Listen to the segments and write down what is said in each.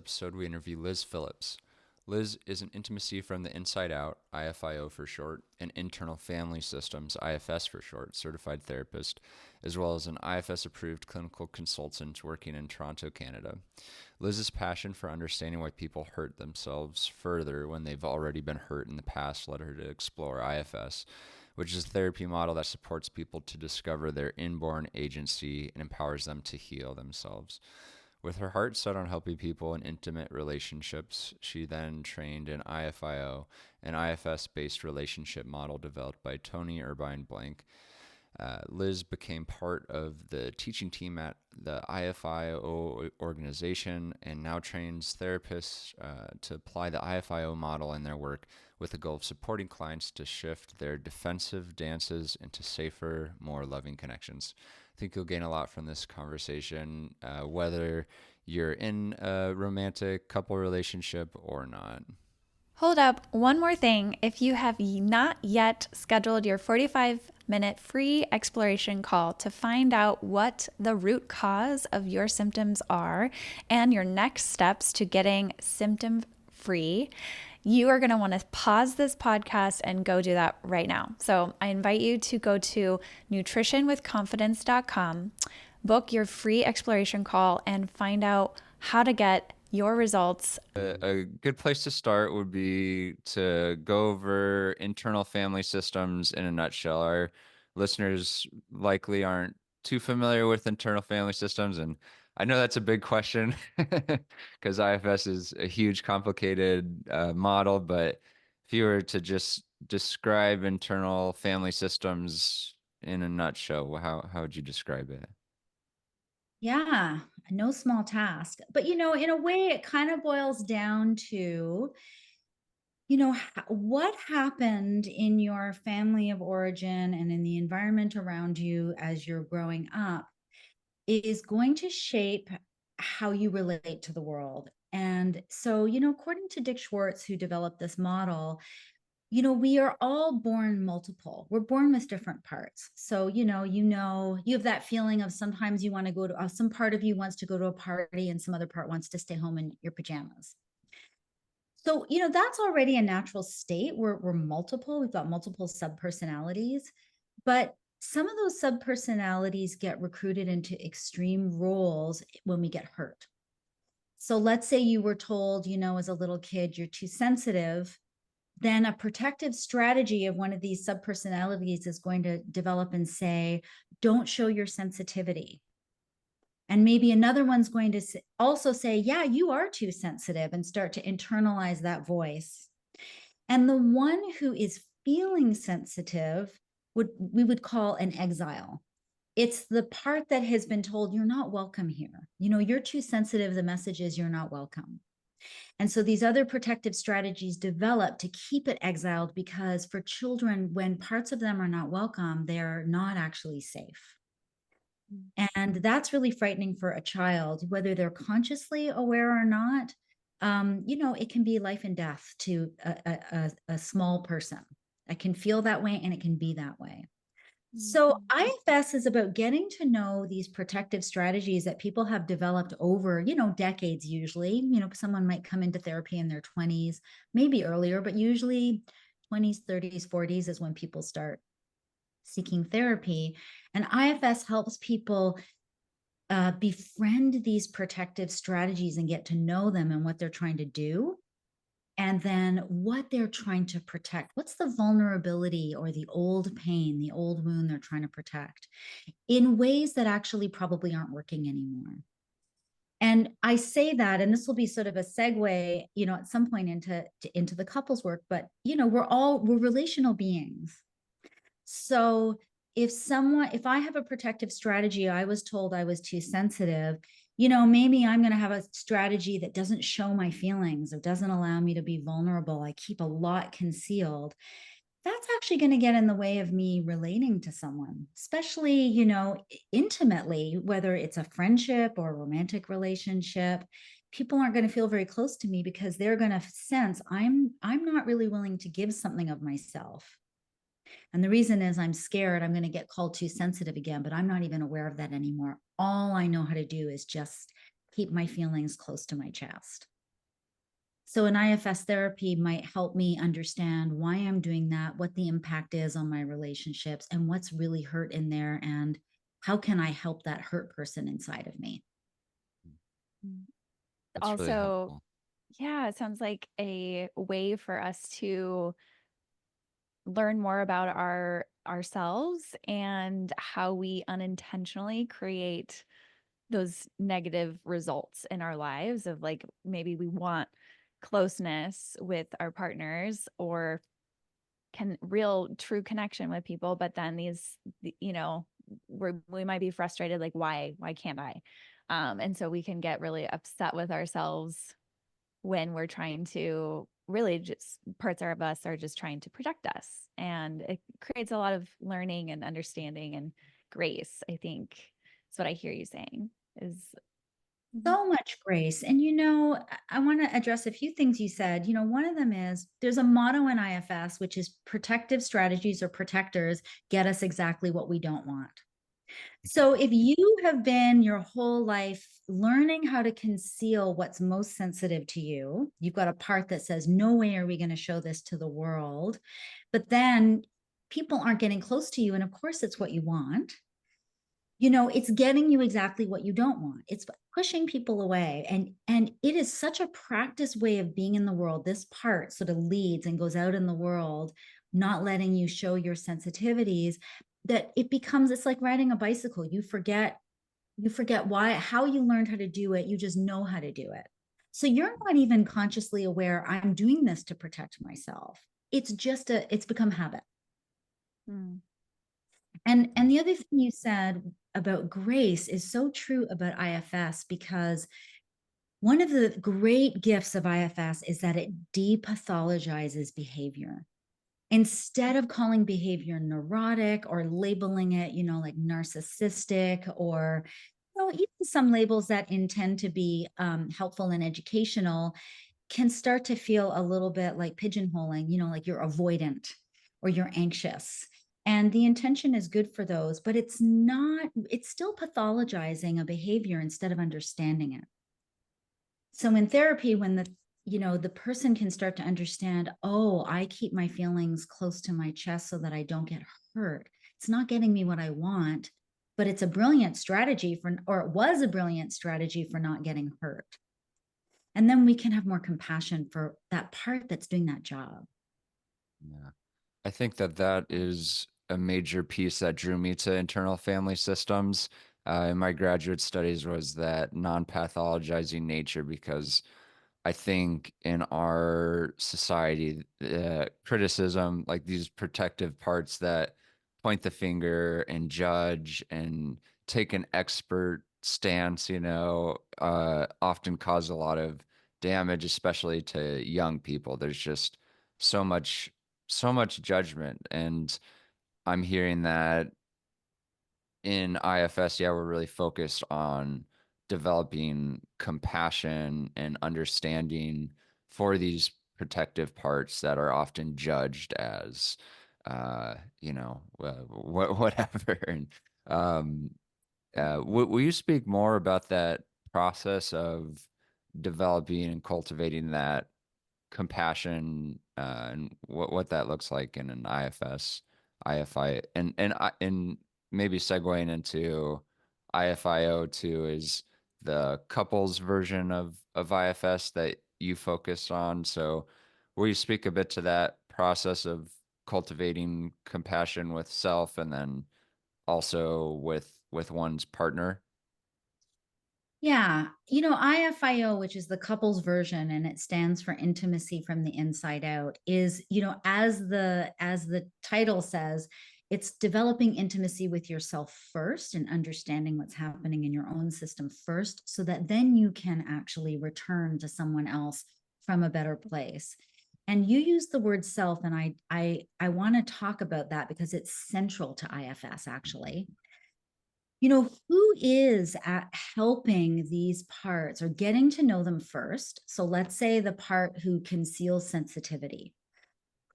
episode, we interview Liz Phillips. Liz is an intimacy from the inside out, IFIO for short, and internal family systems, IFS for short, certified therapist, as well as an IFS approved clinical consultant working in Toronto, Canada. Liz's passion for understanding why people hurt themselves further when they've already been hurt in the past led her to explore IFS, which is a therapy model that supports people to discover their inborn agency and empowers them to heal themselves. With her heart set on helping people in intimate relationships, she then trained in IFIO, an IFS-based relationship model developed by Toni Herbine-Blank. Liz became part of the teaching team at the IFIO organization and now trains therapists to apply the IFIO model in their work with the goal of supporting clients to shift their defensive dances into safer, more loving connections. I think you'll gain a lot from this conversation, whether you're in a romantic couple relationship or not. Hold up, one more thing. If you have not yet scheduled your 45-minute free exploration call to find out what the root cause of your symptoms are and your next steps to getting symptom free, you are going to want to pause this podcast and go do that right now. So I invite you to go to nutritionwithconfidence.com, book your free exploration call, and find out how to get your results. A good place to start would be to go over internal family systems in a nutshell. Our listeners likely aren't too familiar with internal family systems, and I know that's a big question because IFS is a huge, complicated model. But if you were to just describe internal family systems in a nutshell, how would you describe it? Yeah, no small task. But, in a way, it kind of boils down to, what happened in your family of origin and in the environment around you as you're growing up is going to shape how you relate to the world. And so, according to Dick Schwartz, who developed this model, we are all born multiple. We're born with different parts. So, you have that feeling of sometimes you want to go to some part of you wants to go to a party and some other part wants to stay home in your pajamas. So, that's already a natural state. We're multiple. We've got multiple subpersonalities, but some of those subpersonalities get recruited into extreme roles when we get hurt. So let's say you were told, as a little kid, you're too sensitive, then a protective strategy of one of these subpersonalities is going to develop and say, don't show your sensitivity. And maybe another one's going to also say, yeah, you are too sensitive, and start to internalize that voice. And the one who is feeling sensitive we would call an exile. It's the part that has been told, you're not welcome here. You're too sensitive. The message is you're not welcome. And so these other protective strategies develop to keep it exiled, because for children, when parts of them are not welcome, they're not actually safe. And that's really frightening for a child, whether they're consciously aware or not. It can be life and death to a small person. It can feel that way and it can be that way. So IFS is about getting to know these protective strategies that people have developed over, decades usually. Someone might come into therapy in their 20s, maybe earlier, but usually 20s, 30s, 40s is when people start seeking therapy. And IFS helps people befriend these protective strategies and get to know them and what they're trying to do. And then what they're trying to protect. What's the vulnerability or the old pain, the old wound they're trying to protect in ways that actually probably aren't working anymore. And I say that, and this will be sort of a segue, at some point into the couples work, but, we're relational beings. So if I have a protective strategy, I was told I was too sensitive, maybe I'm going to have a strategy that doesn't show my feelings or doesn't allow me to be vulnerable. I keep a lot concealed. That's actually going to get in the way of me relating to someone, especially, intimately, whether it's a friendship or a romantic relationship. People aren't going to feel very close to me because they're going to sense I'm not really willing to give something of myself. And the reason is I'm scared I'm going to get called too sensitive again, but I'm not even aware of that anymore. All I know how to do is just keep my feelings close to my chest. So an IFS therapy might help me understand why I'm doing that, what the impact is on my relationships, and what's really hurt in there, and how can I help that hurt person inside of me. Mm. That's really Also, helpful. yeah, it sounds like a way for us to learn more about ourselves and how we unintentionally create those negative results in our lives of like maybe we want closeness with our partners or can real true connection with people, but then we might be frustrated like why can't I, and so we can get really upset with ourselves when we're trying to really just parts of us are just trying to protect us, and it creates a lot of learning and understanding and grace. I think that's what I hear you saying is. So much grace. And, I want to address a few things you said. One of them is there's a motto in IFS, which is protective strategies or protectors get us exactly what we don't want. So if you have been your whole life learning how to conceal what's most sensitive to you, you've got a part that says, no way are we going to show this to the world. But then people aren't getting close to you. And of course, it's what you want. It's getting you exactly what you don't want. It's pushing people away. And it is such a practice way of being in the world. This part sort of leads and goes out in the world, not letting you show your sensitivities, that it becomes, it's like riding a bicycle. You forget how you learned how to do it. You just know how to do it. So you're not even consciously aware I'm doing this to protect myself. It's become habit. Mm. And the other thing you said about grace is so true about IFS, because one of the great gifts of IFS is that it depathologizes behavior. Instead of calling behavior neurotic or labeling it, like narcissistic, or even some labels that intend to be helpful and educational can start to feel a little bit like pigeonholing, like you're avoidant or you're anxious. And the intention is good for those, but it's not, it's still pathologizing a behavior instead of understanding it. So in therapy, when the person can start to understand, oh, I keep my feelings close to my chest so that I don't get hurt. It's not getting me what I want, but it's a brilliant strategy or it was a brilliant strategy for not getting hurt. And then we can have more compassion for that part that's doing that job. Yeah. I think that that is a major piece that drew me to internal family systems in my graduate studies was that non-pathologizing nature because I think in our society, criticism, like these protective parts that point the finger and judge and take an expert stance, often cause a lot of damage, especially to young people. There's just so much, so much judgment. And I'm hearing that in IFS, yeah, we're really focused on developing compassion and understanding for these protective parts that are often judged as, whatever. And um, will you speak more about that process of developing and cultivating that compassion and what that looks like in an IFS, IFI, and maybe segueing into IFIO too is the couples version of IFS that you focus on. So, will you speak a bit to that process of cultivating compassion with self and then also with one's partner? Yeah. IFIO, which is the couples version, and it stands for intimacy from the inside out, is, as the title says, it's developing intimacy with yourself first and understanding what's happening in your own system first, so that then you can actually return to someone else from a better place. And you use the word self, and I want to talk about that because it's central to IFS actually. Who is at helping these parts or getting to know them first? So let's say the part who conceals sensitivity.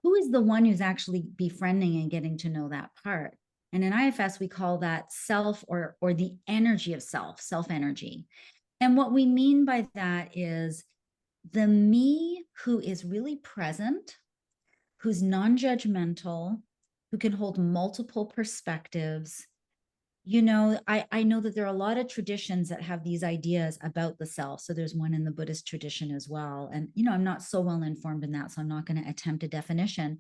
Who is the one who's actually befriending and getting to know that part? And in IFS, we call that self, or the energy of self energy. And what we mean by that is the me who is really present, who's non-judgmental, who can hold multiple perspectives. I know that there are a lot of traditions that have these ideas about the self. So there's one in the Buddhist tradition as well. And, I'm not so well informed in that, so I'm not going to attempt a definition.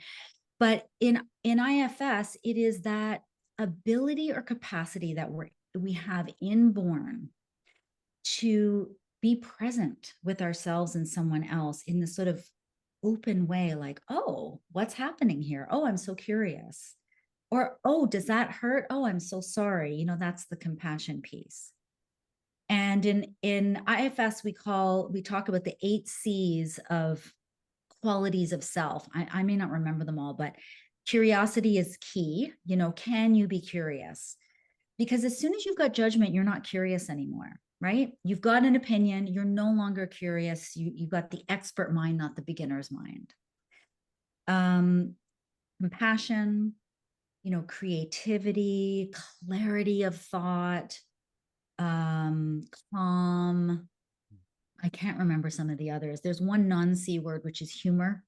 But in IFS, it is that ability or capacity that we have inborn to be present with ourselves and someone else in this sort of open way, like, oh, what's happening here? Oh, I'm so curious. Or, oh, does that hurt? Oh, I'm so sorry. That's the compassion piece. And in IFS, we talk about the 8 C's of qualities of self. I may not remember them all, but curiosity is key. Can you be curious? Because as soon as you've got judgment, you're not curious anymore, right? You've got an opinion, you're no longer curious. You've got the expert mind, not the beginner's mind. Compassion, creativity, clarity of thought, calm. I can't remember some of the others. There's one non-C word, which is humor.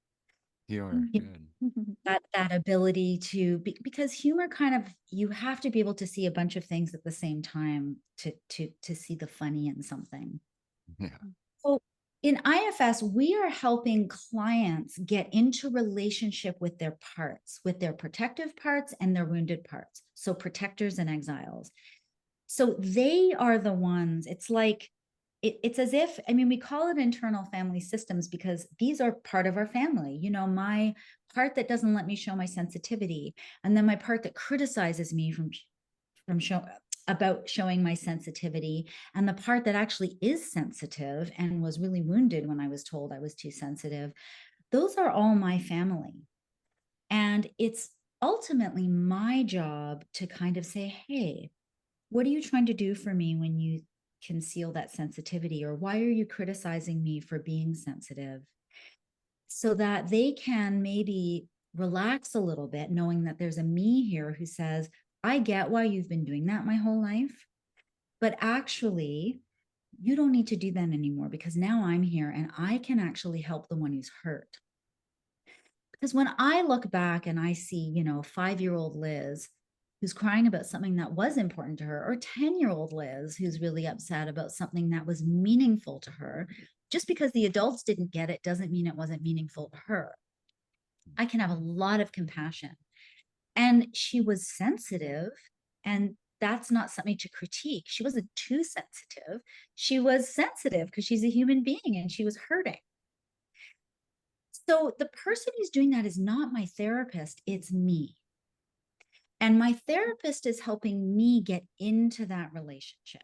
Humor, good. That ability to because humor kind of, you have to be able to see a bunch of things at the same time to see the funny in something. Yeah. So in IFS, we are helping clients get into relationship with their parts, with their protective parts and their wounded parts. So protectors and exiles. So they are the ones, it's like, it's as if, we call it internal family systems because these are part of our family. My part that doesn't let me show my sensitivity, and then my part that criticizes me about showing my sensitivity, and the part that actually is sensitive and was really wounded when I was told I was too sensitive. Those are all my family. And it's ultimately my job to kind of say, hey, what are you trying to do for me when you conceal that sensitivity? Or why are you criticizing me for being sensitive? So that they can maybe relax a little bit, knowing that there's a me here who says, I get why you've been doing that my whole life, but actually, you don't need to do that anymore because now I'm here and I can actually help the one who's hurt. Because when I look back and I see, 5-year-old Liz who's crying about something that was important to her, or 10-year-old Liz who's really upset about something that was meaningful to her, just because the adults didn't get it doesn't mean it wasn't meaningful to her. I can have a lot of compassion. And she was sensitive, and that's not something to critique. She wasn't too sensitive. She was sensitive because she's a human being and she was hurting. So the person who's doing that is not my therapist, it's me. And my therapist is helping me get into that relationship.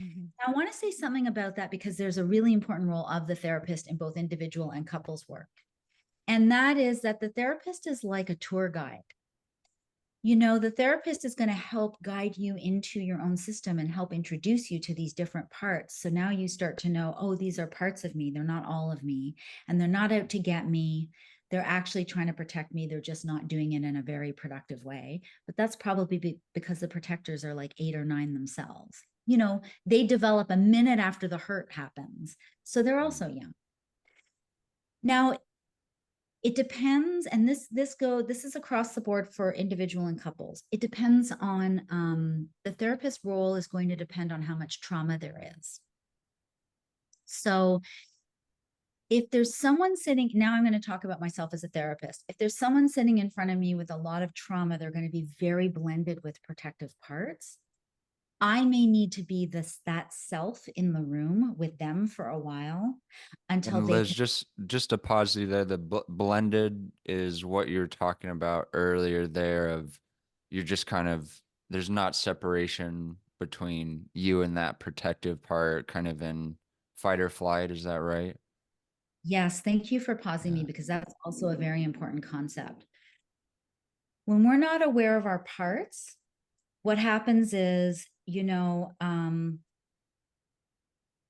Mm-hmm. Now, I want to say something about that because there's a really important role of the therapist in both individual and couples work. And that is that the therapist is like a tour guide. The therapist is going to help guide you into your own system and help introduce you to these different parts. So now you start to know, oh, these are parts of me. They're not all of me. And they're not out to get me. They're actually trying to protect me. They're just not doing it in a very productive way. But that's probably because the protectors are like 8 or 9 themselves. They develop a minute after the hurt happens. So they're also young. Now, it depends, and this is across the board for individual and couples. It depends on the therapist role is going to depend on how much trauma there is. So if there's someone sitting, now I'm going to talk about myself as a therapist. If there's someone sitting in front of me with a lot of trauma, they're going to be very blended with protective parts. I may need to be that self in the room with them for a while until And they Liz, can. just to pause you there, the blended is what you're talking about earlier there of you're just kind of there's not separation between you and that protective part kind of in fight or flight, is that right? Yes, thank you for pausing me Yeah. because that's also a very important concept. When we're not aware of our parts, what happens is,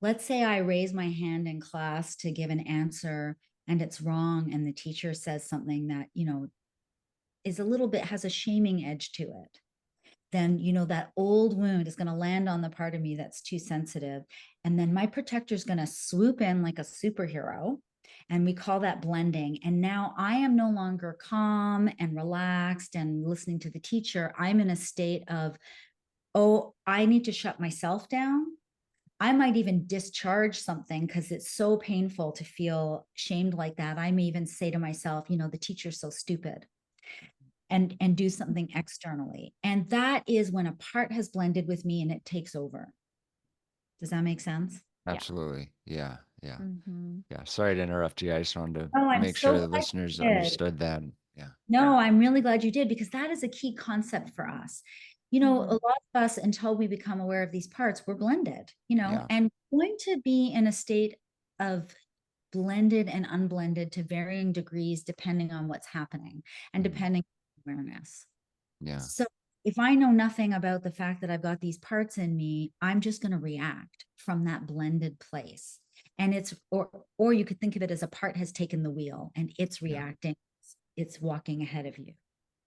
let's say I raise my hand in class to give an answer and it's wrong, and the teacher says something that, is a little bit has a shaming edge to it. then, you know, that old wound is going to land on the part of me that's too sensitive. And then my protector is going to swoop in like a superhero. And we call that blending. And now I am no longer calm and relaxed and listening to the teacher. I'm in a state of, oh, I need to shut myself down. I might even discharge something because it's so painful to feel shamed like that. I may even say to myself, you know, the teacher's so stupid, and do something externally. And that is when a part has blended with me and it takes over. Does that make sense? Yeah. Absolutely. Yeah. Yeah. Mm-hmm. Yeah. Sorry to interrupt you. I just wanted to Oh, I'm make sure so the glad listeners you did. understood that. Yeah. No, I'm really glad you did, because that is a key concept for us. You know, Mm-hmm. a lot of us, until we become aware of these parts, we're blended, you know, Yeah. and going to be in a state of blended and unblended to varying degrees, depending on what's happening and Mhm. depending on awareness. Yeah. So if I know nothing about the fact that I've got these parts in me, I'm just going to react from that blended place. And it's, or you could think of it as a part has taken the wheel and it's Yeah. reacting, it's walking ahead of you.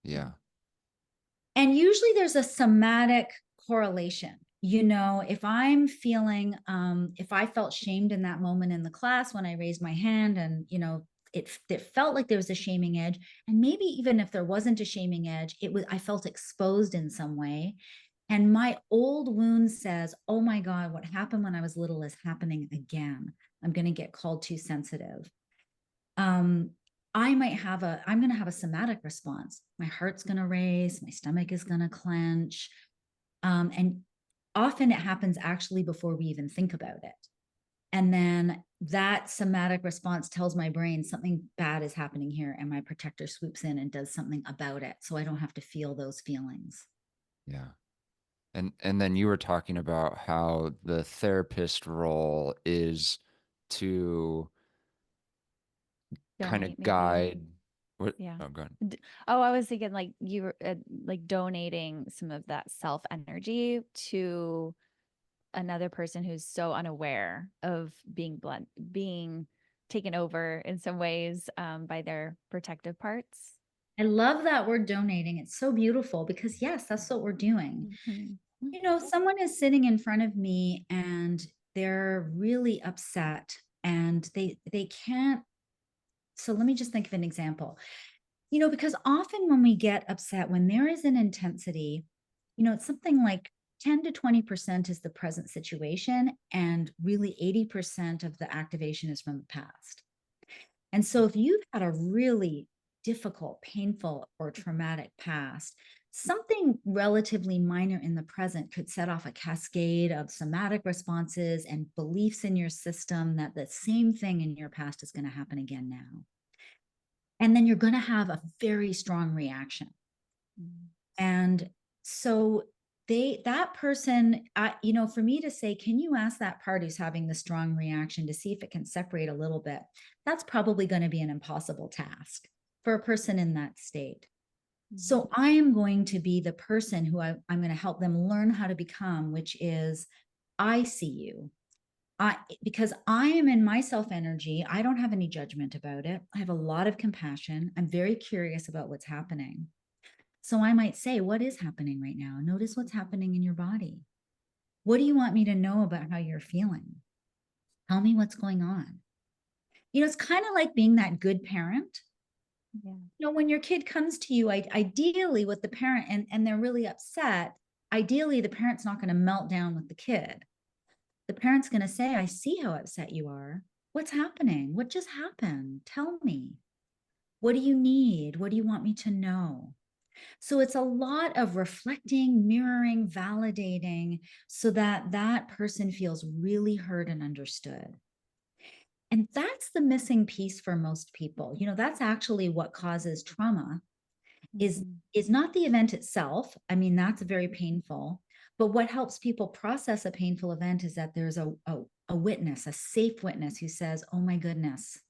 Yeah. And usually there's a somatic correlation. You know, if I'm feeling, if I felt shamed in that moment in the class when I raised my hand, and, you know, it felt like there was a shaming edge. And maybe even if there wasn't a shaming edge, I felt exposed in some way. And my old wound says, oh my God, what happened when I was little is happening again. I'm going to get called too sensitive. um I'm going to have a somatic response. My heart's going to race, my stomach is going to clench. And often it happens actually before we even think about it. And then that somatic response tells my brain something bad is happening here, and my protector swoops in and does something about it so I don't have to feel those feelings. Yeah. And then you were talking about how the therapist role is to kind Donate of maybe. guide what Yeah. oh go ahead. Oh, I was thinking like you were like donating some of that self energy to another person who's so unaware of being taken over in some ways by their protective parts. I love that word donating. It's so beautiful, because yes, that's what we're doing. Mhm. You know, someone is sitting in front of me and they're really upset, and they can't. So let me just think of an example. You know, because often when we get upset, when there is an intensity, you know, it's something like 10 to 20% is the present situation, and really 80% of the activation is from the past. And so if you've had a really difficult, painful, or traumatic past, something relatively minor in the present could set off a cascade of somatic responses and beliefs in your system that the same thing in your past is going to happen again now. And then you're going to have a very strong reaction. Mhm. And so that person, you know, for me to say, can you ask that part who's having the strong reaction to see if it can separate a little bit? That's probably going to be an impossible task for a person in that state. So I am going to be the person who I'm going to help them learn how to become, which is, I see you. Because I am in my self energy, I don't have any judgment about it. I have a lot of compassion. I'm very curious about what's happening. So I might say, what is happening right now? Notice what's happening in your body. What do you want me to know about how you're feeling? Tell me what's going on. You know, it's kind of like being that good parent. Yeah. You know, when your kid comes to you, ideally with the parent, and they're really upset, ideally the parent's not going to melt down with the kid. The parent's going to say, I see how upset you are. What's happening? What just happened? Tell me. What do you need? What do you want me to know? So it's a lot of reflecting, mirroring, validating, so that that person feels really heard and understood. And that's the missing piece for most people. You know, that's actually what causes trauma, is Mhm. is not the event itself. I mean, that's very painful. But what helps people process a painful event is that there's a witness, a safe witness who says, oh my goodness,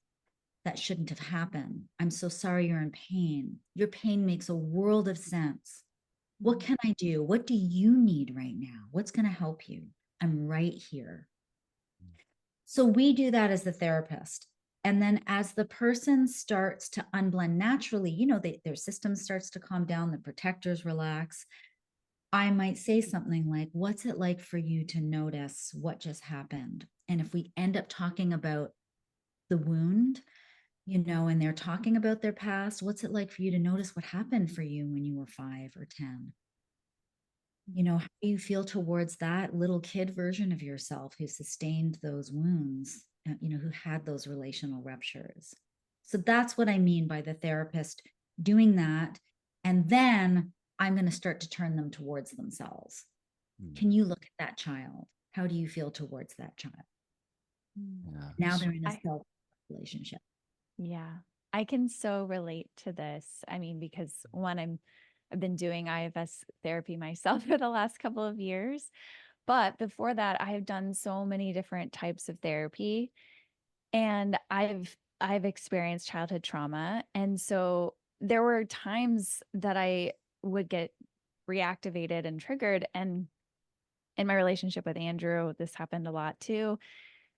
that shouldn't have happened. I'm so sorry you're in pain. Your pain makes a world of sense. What can I do? What do you need right now? What's going to help you? I'm right here. So we do that as the therapist. And then as the person starts to unblend naturally, you know, their system starts to calm down, the protectors relax. I might say something like, what's it like for you to notice what just happened? And if we end up talking about the wound, and they're talking about their past, what's it like for you to notice what happened for you when you were 5 or 10? How do you feel towards that little kid version of yourself who sustained those wounds, who had those relational ruptures? So that's what I mean by the therapist doing that. And then I'm going to start to turn them towards themselves. Mm. Can you look at that child? How do you feel towards that child? Yeah. Now they're in a I self relationship. Yeah, I can so relate to this. I mean, because one, I've been doing IFS therapy myself for the last couple of years, but before that, I have done so many different types of therapy, and I've experienced childhood trauma, and so there were times that I would get reactivated and triggered, and in my relationship with Andrew, this happened a lot too,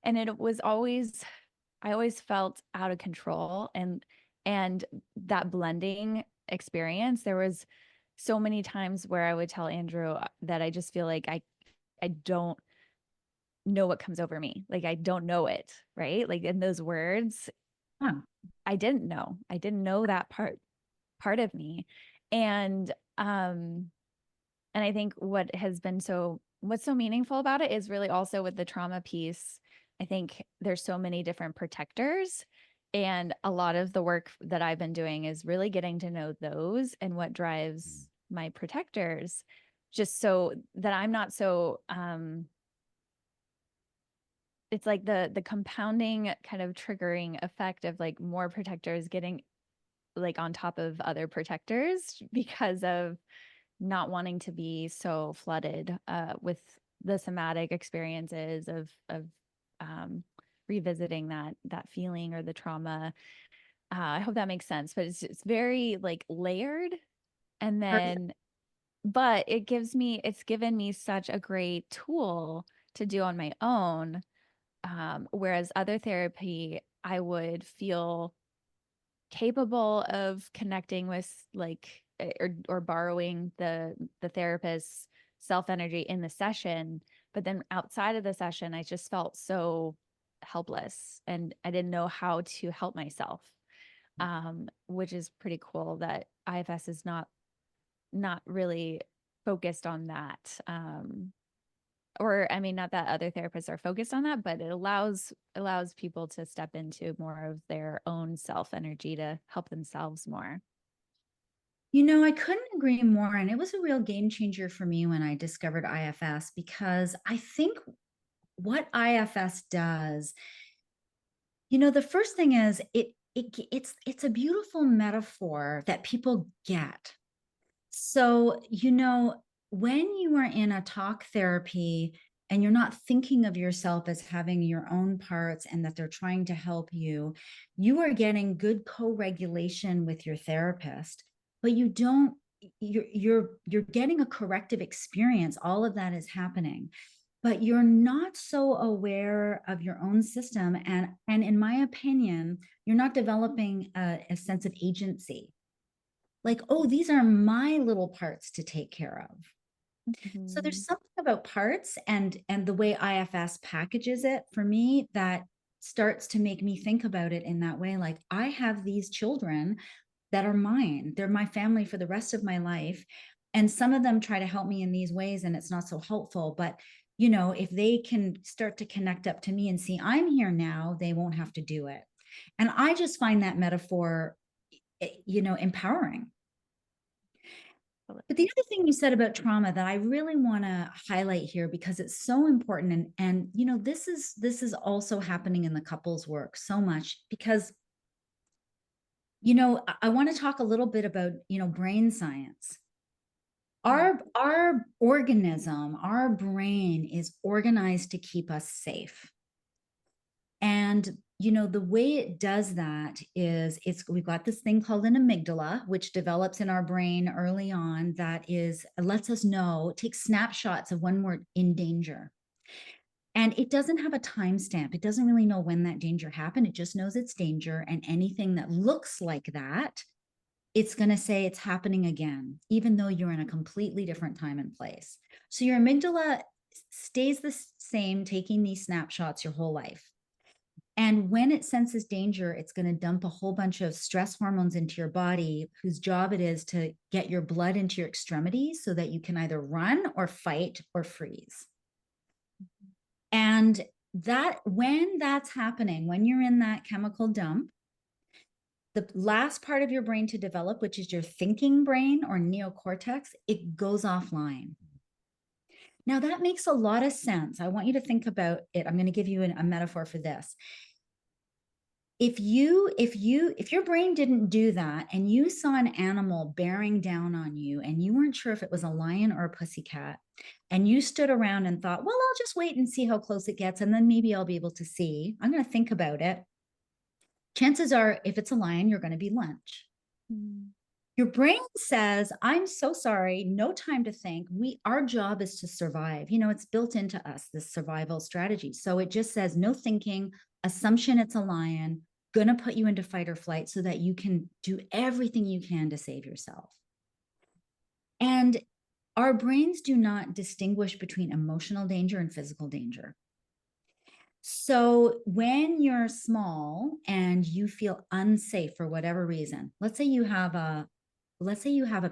and it was always I always felt out of control, and that blending experience, there was so many times where I would tell Andrew that I just feel like I don't know what comes over me. Like I don't know it, right? Like in those words, Huh. I didn't know. I didn't know that part of me. And and I think what's so meaningful about it is really also with the trauma piece. I think there's so many different protectors. And a lot of the work that I've been doing is really getting to know those and what drives my protectors, just so that I'm not so it's like the compounding kind of triggering effect of like more protectors getting like on top of other protectors because of not wanting to be so flooded with the somatic experiences of um, revisiting that feeling or the trauma. I hope that makes sense, but it's very like layered, and Perfect. then but it's given me such a great tool to do on my own. Whereas other therapy, I would feel capable of connecting with like or borrowing the therapist's self energy in the session, but then outside of the session I just felt so helpless and I didn't know how to help myself, which is pretty cool that IFS is not really focused on that, or I mean not that other therapists are focused on that, but it allows people to step into more of their own self energy to help themselves more. I couldn't agree more. And it was a real game changer for me when I discovered IFS, because I think what IFS does, the first thing is it's a beautiful metaphor that people get. So, when you are in a talk therapy and you're not thinking of yourself as having your own parts and that they're trying to help you, you are getting good co-regulation with your therapist, but you don't you're getting a corrective experience. All of that is happening, but you're not so aware of your own system, and in my opinion, you're not developing a sense of agency, like, oh, these are my little parts to take care of. So Mhm. there's something about parts and the way IFS packages it for me that starts to make me think about it in that way. Like, I have these children that are mine. They're my family for the rest of my life. And some of them try to help me in these ways and it's not so helpful, but if they can start to connect up to me and see I'm here now, they won't have to do it. And I just find that metaphor, empowering. But the other thing you said about trauma that I really want to highlight here, because it's so important, and this is also happening in the couples work so much, because I want to talk a little bit about brain science. Yeah. Our organism, our brain is organized to keep us safe. And the way it does that is we've got this thing called an amygdala, which develops in our brain early on, that is lets us know, takes snapshots of when we're in danger. And it doesn't have a timestamp. It doesn't really know when that danger happened. It just knows it's danger. And anything that looks like that it's going to say it's happening again, even though you're in a completely different time and place. So your amygdala stays the same, taking these snapshots your whole life. And when it senses danger, it's going to dump a whole bunch of stress hormones into your body, whose job it is to get your blood into your extremities so that you can either run or fight or freeze. And that when that's happening, when you're in that chemical dump, the last part of your brain to develop, which is your thinking brain or neocortex, it goes offline. Now that makes a lot of sense. I want you to think about it. I'm going to give you a metaphor for this. If your brain didn't do that and you saw an animal bearing down on you and you weren't sure if it was a lion or a pussycat, and you stood around and thought, well, I'll just wait and see how close it gets, and then maybe I'll be able to see. I'm going to think about it. Chances are, if it's a lion, you're going to be lunch. Mm. Your brain says, I'm so sorry, no time to think. Our job is to survive. It's built into us, this survival strategy. So it just says no thinking, assumption it's a lion, gonna put you into fight or flight so that you can do everything you can to save yourself. And our brains do not distinguish between emotional danger and physical danger. So when you're small and you feel unsafe for whatever reason, let's say you have a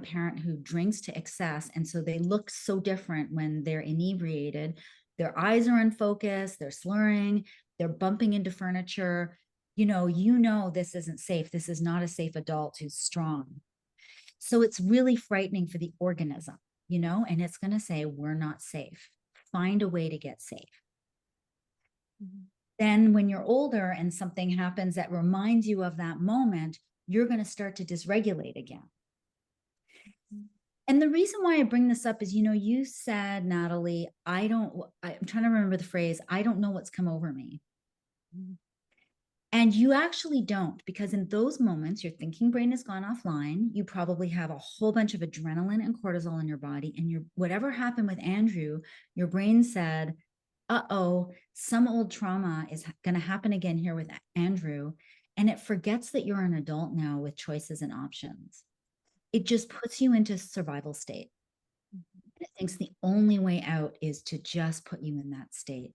parent who drinks to excess, and so they look so different when they're inebriated. Their eyes are unfocused, they're slurring, they're bumping into furniture. This isn't safe. This is not a safe adult who's strong. So it's really frightening for the organism, and it's going to say, we're not safe. Find a way to get safe. Mm-hmm. Then when you're older and something happens that reminds you of that moment, you're going to start to dysregulate again. And the reason why I bring this up is, you said, Natalie, I'm trying to remember the phrase, I don't know what's come over me. Mm-hmm. And you actually don't, because in those moments, your thinking brain has gone offline. You probably have a whole bunch of adrenaline and cortisol in your body. And whatever happened with Andrew, your brain said, uh-oh, some old trauma is going to happen again here with Andrew. And it forgets that you're an adult now with choices and options. It just puts you into survival state. Mm-hmm. It thinks the only way out is to just put you in that state.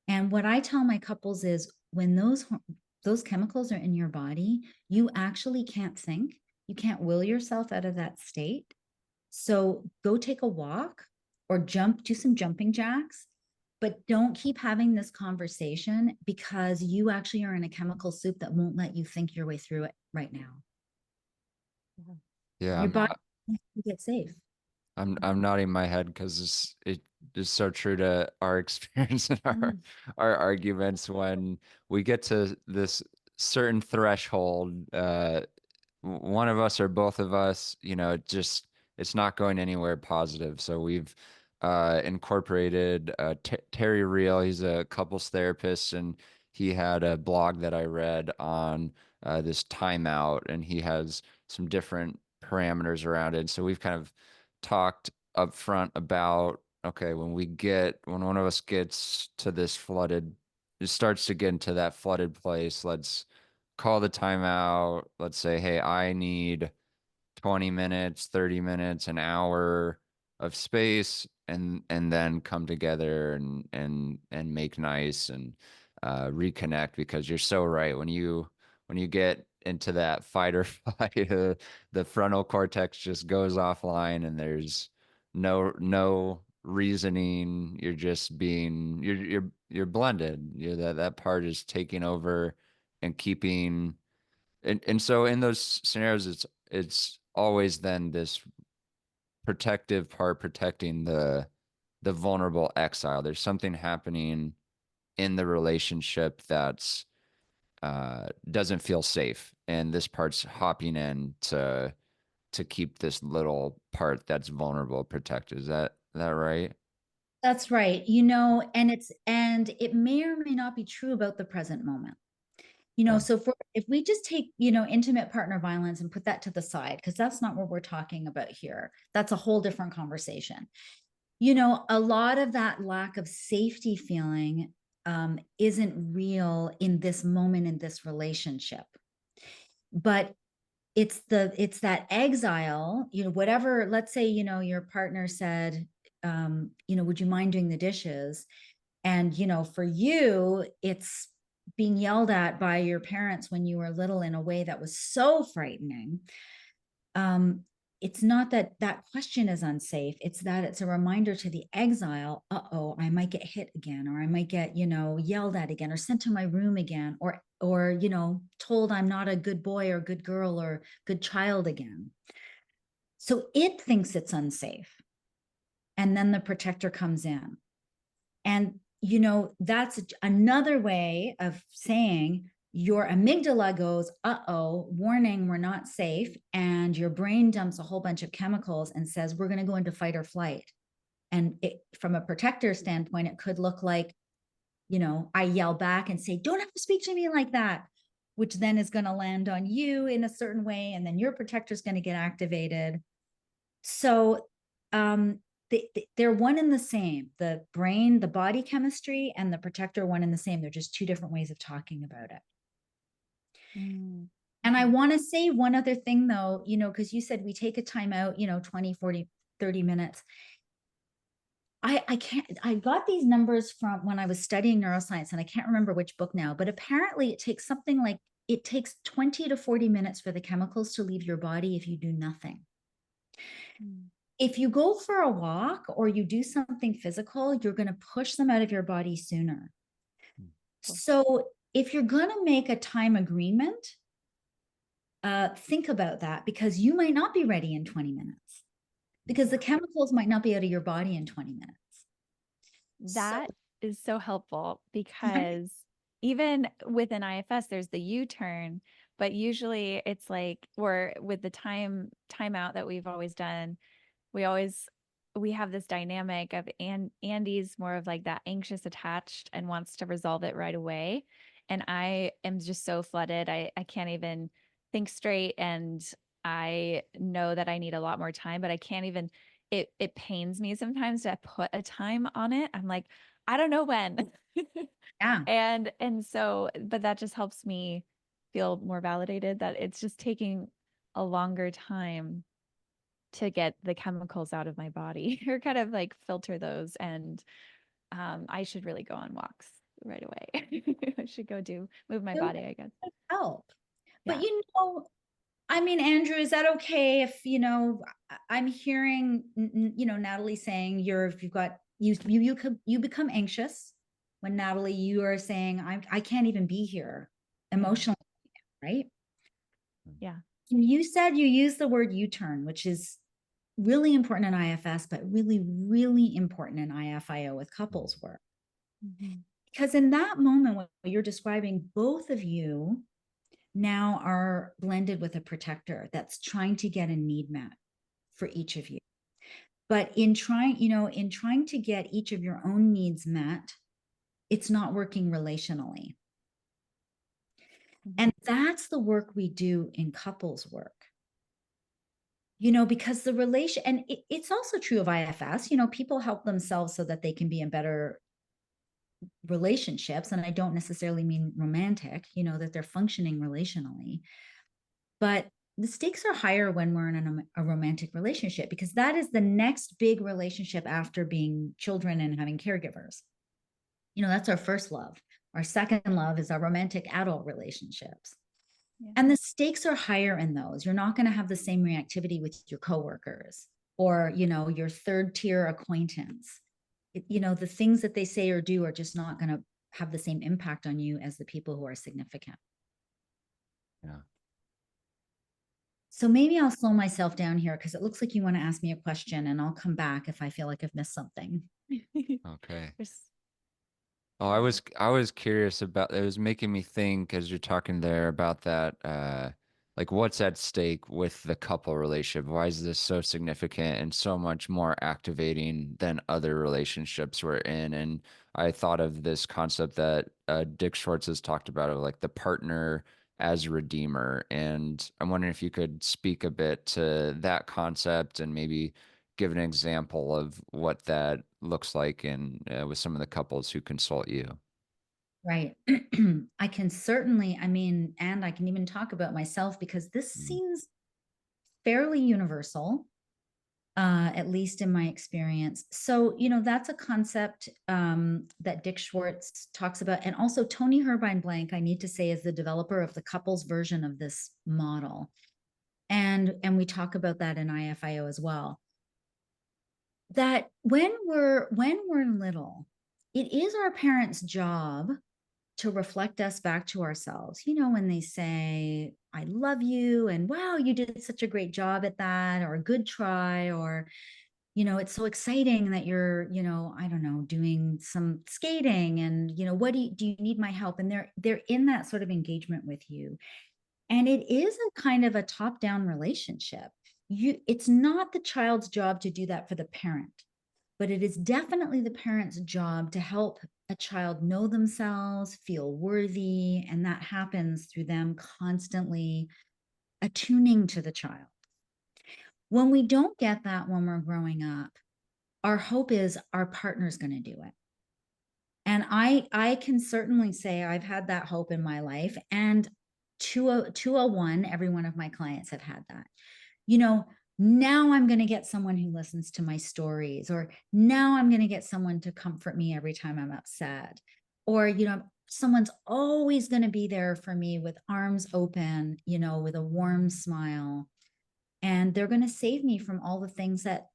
And what I tell my couples is, when those chemicals are in your body, you actually can't think. You can't will yourself out of that state. So go take a walk or do some jumping jacks, but don't keep having this conversation, because you actually are in a chemical soup that won't let you think your way through it right now. Yeah, your body will get safe. I'm nodding my head because it is so true to our experience and our arguments. When we get to this certain threshold, one of us or both of us, it's not going anywhere positive. So we've incorporated Terry Real. He's a couples therapist, and he had a blog that I read on this timeout, and he has some different parameters around it. So we've kind of talked up front about, okay, when one of us gets to this flooded, it starts to get into that flooded place, let's call the timeout. Let's say, hey, I need 20 minutes, 30 minutes, an hour of space, and then come together and make nice and reconnect, because you're so right. When you get into that fight or flight, the frontal cortex just goes offline, and there's no reasoning. You're just you're blended. That part is taking over and keeping. And so in those scenarios, it's always then this protective part protecting the vulnerable exile. There's something happening in the relationship that's doesn't feel safe, and this part's hopping in to keep this little part that's vulnerable protected. Is that right? That's right. And it may or may not be true about the present moment. So if we just take, intimate partner violence and put that to the side, because that's not what we're talking about here. That's a whole different conversation. A lot of that lack of safety feeling isn't real in this moment, in this relationship. But it's that exile, whatever, let's say, your partner said, would you mind doing the dishes? And, for you, it's being yelled at by your parents when you were little in a way that was so frightening. um, it's not that that question is unsafe. It's that it's a reminder to the exile, uh-oh, I might get hit again, or I might get, yelled at again, or sent to my room again, or, told I'm not a good boy or good girl or good child again. So it thinks it's unsafe. And then the protector comes in. And, that's another way of saying your amygdala goes, uh-oh, warning, we're not safe. And your brain dumps a whole bunch of chemicals and says, we're going to go into fight or flight. And from a protector standpoint, it could look like, I yell back and say, don't have to speak to me like that, which then is going to land on you in a certain way. And then your protector is going to get activated. So they're one and the same. The brain, the body chemistry, and the protector one and the same. They're just two different ways of talking about it. Mm. And I want to say one other thing though, because you said we take a time out, 20, 40, 30 minutes. I can't, I got these numbers from when I was studying neuroscience, and I can't remember which book now, but apparently it takes 20 to 40 minutes for the chemicals to leave your body if you do nothing. Mm. If you go for a walk or you do something physical, you're going to push them out of your body sooner. Cool. So if you're going to make a time agreement, think about that, because you might not be ready in 20 minutes, because the chemicals might not be out of your body in 20 minutes. That is so helpful, because even with an IFS, there's the U-turn, but usually it's like, or with the timeout that we've always done, we have this dynamic of Andy's more of like that anxious attached and wants to resolve it right away. And I am just so flooded. I can't even think straight. And I know that I need a lot more time, but I can't even, it pains me sometimes to put a time on it. I'm like, I don't know when. Yeah. And so, but that just helps me feel more validated that it's just taking a longer time to get the chemicals out of my body or kind of like filter those. And I should really go on walks right away. I should go move my body, I guess. Help. But Yeah. I mean, Andrew, is that okay if, I'm hearing, Natalie saying you've got, you become anxious when Natalie, you are saying, I can't even be here emotionally, right? Yeah. You said you use the word U-turn, which is really important in IFS, but really, really important in IFIO with couples work. Mm-hmm. Because in that moment, when you're describing, both of you now are blended with a protector that's trying to get a need met for each of you. But in trying to get each of your own needs met, it's not working relationally. Mm-hmm. And that's the work we do in couples work. Because the relation, and it's also true of IFS, people help themselves so that they can be in better relationships. And I don't necessarily mean romantic, that they're functioning relationally. But the stakes are higher when we're in a romantic relationship, because that is the next big relationship after being children and having caregivers. That's our first love. Our second love is our romantic adult relationships. Yeah. And the stakes are higher in those. You're not going to have the same reactivity with your coworkers or, your third tier acquaintance. The things that they say or do are just not going to have the same impact on you as the people who are significant. Yeah. So maybe I'll slow myself down here, because it looks like you want to ask me a question, and I'll come back if I feel like I've missed something. Okay. There's- Oh, I was curious about, it was making me think as you're talking there about that, like what's at stake with the couple relationship? Why is this so significant and so much more activating than other relationships we're in? And I thought of this concept that Dick Schwartz has talked about, of like the partner as redeemer. And I'm wondering if you could speak a bit to that concept and maybe give an example of what that looks like in with some of the couples who consult you. Right. I can certainly, I mean, and I can even talk about myself because this Mm. seems fairly universal, at least in my experience. So, that's a concept that Dick Schwartz talks about. And also, Toni Herbine-Blank, I need to say, is the developer of the couples version of this model. And we talk about that in IFIO as well. That when we're little, it is our parents' job to reflect us back to ourselves. When they say, I love you, and wow, you did such a great job at that, or a good try, or, it's so exciting that you're, I don't know, doing some skating and, what do you need my help? And they're in that sort of engagement with you. And it is a kind of a top-down relationship. It's not the child's job to do that for the parent, but it is definitely the parent's job to help a child know themselves, feel worthy, and that happens through them constantly attuning to the child. When we don't get that when we're growing up, our hope is our partner's going to do it. And I can certainly say I've had that hope in my life, and 201, every one of my clients have had that. You know, now I'm going to get someone who listens to my stories, or now I'm going to get someone to comfort me every time I'm upset, or, someone's always going to be there for me with arms open, with a warm smile. And they're going to save me from all the things that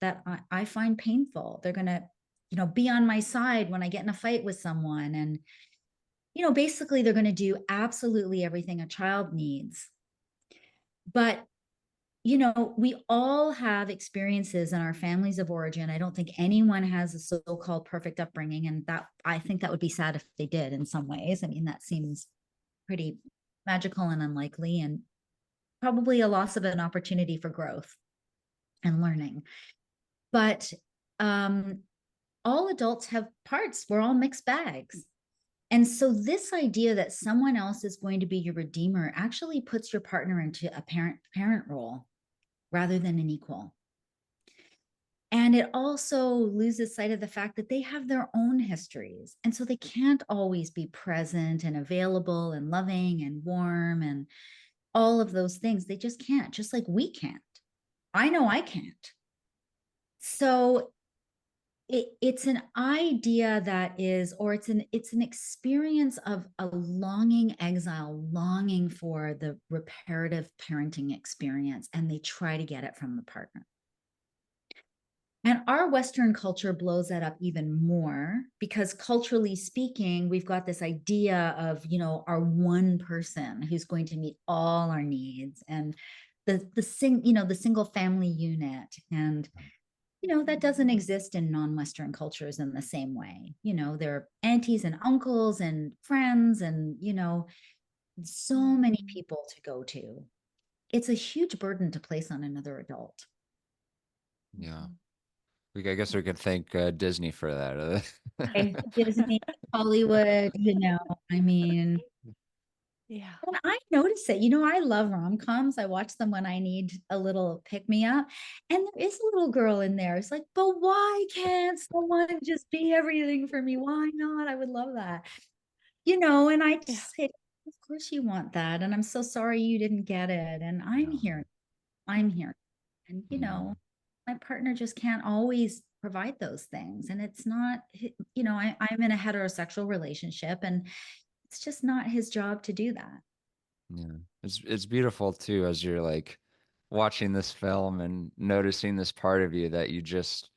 I find painful. They're going to, be on my side when I get in a fight with someone. And, basically they're going to do absolutely everything a child needs. But we all have experiences in our families of origin. I don't think anyone has a so-called perfect upbringing, and that I think that would be sad if they did in some ways. I mean, that seems pretty magical and unlikely, and probably a loss of an opportunity for growth and learning. But um, all adults have parts. We're all mixed bags. And so this idea that someone else is going to be your redeemer actually puts your partner into a parent role rather than an equal. And it also loses sight of the fact that they have their own histories. And so they can't always be present and available and loving and warm and all of those things. They just can't, just like we can't. I know I can't. So it's an idea that is, or it's an experience of a longing exile, longing for the reparative parenting experience, and they try to get it from the partner. And our Western culture blows that up even more because culturally speaking, we've got this idea of, our one person who's going to meet all our needs, and the single family unit. And, that doesn't exist in non-Western cultures in the same way. There are aunties and uncles and friends and, so many people to go to. It's a huge burden to place on another adult. Yeah. I guess we could thank Disney for that. And Disney, Hollywood, I mean, Yeah. and I notice it. I love rom-coms. I watch them when I need a little pick-me-up. And there is a little girl in there. It's like, but why can't someone just be everything for me? Why not? I would love that. And I Yeah. just say, of course you want that. And I'm so sorry you didn't get it. And I'm Yeah. here. I'm here. And, Mm. my partner just can't always provide those things. And it's not, I'm in a heterosexual relationship, and it's just not his job to do that. Yeah. It's beautiful too as you're like watching this film and noticing this part of you that you just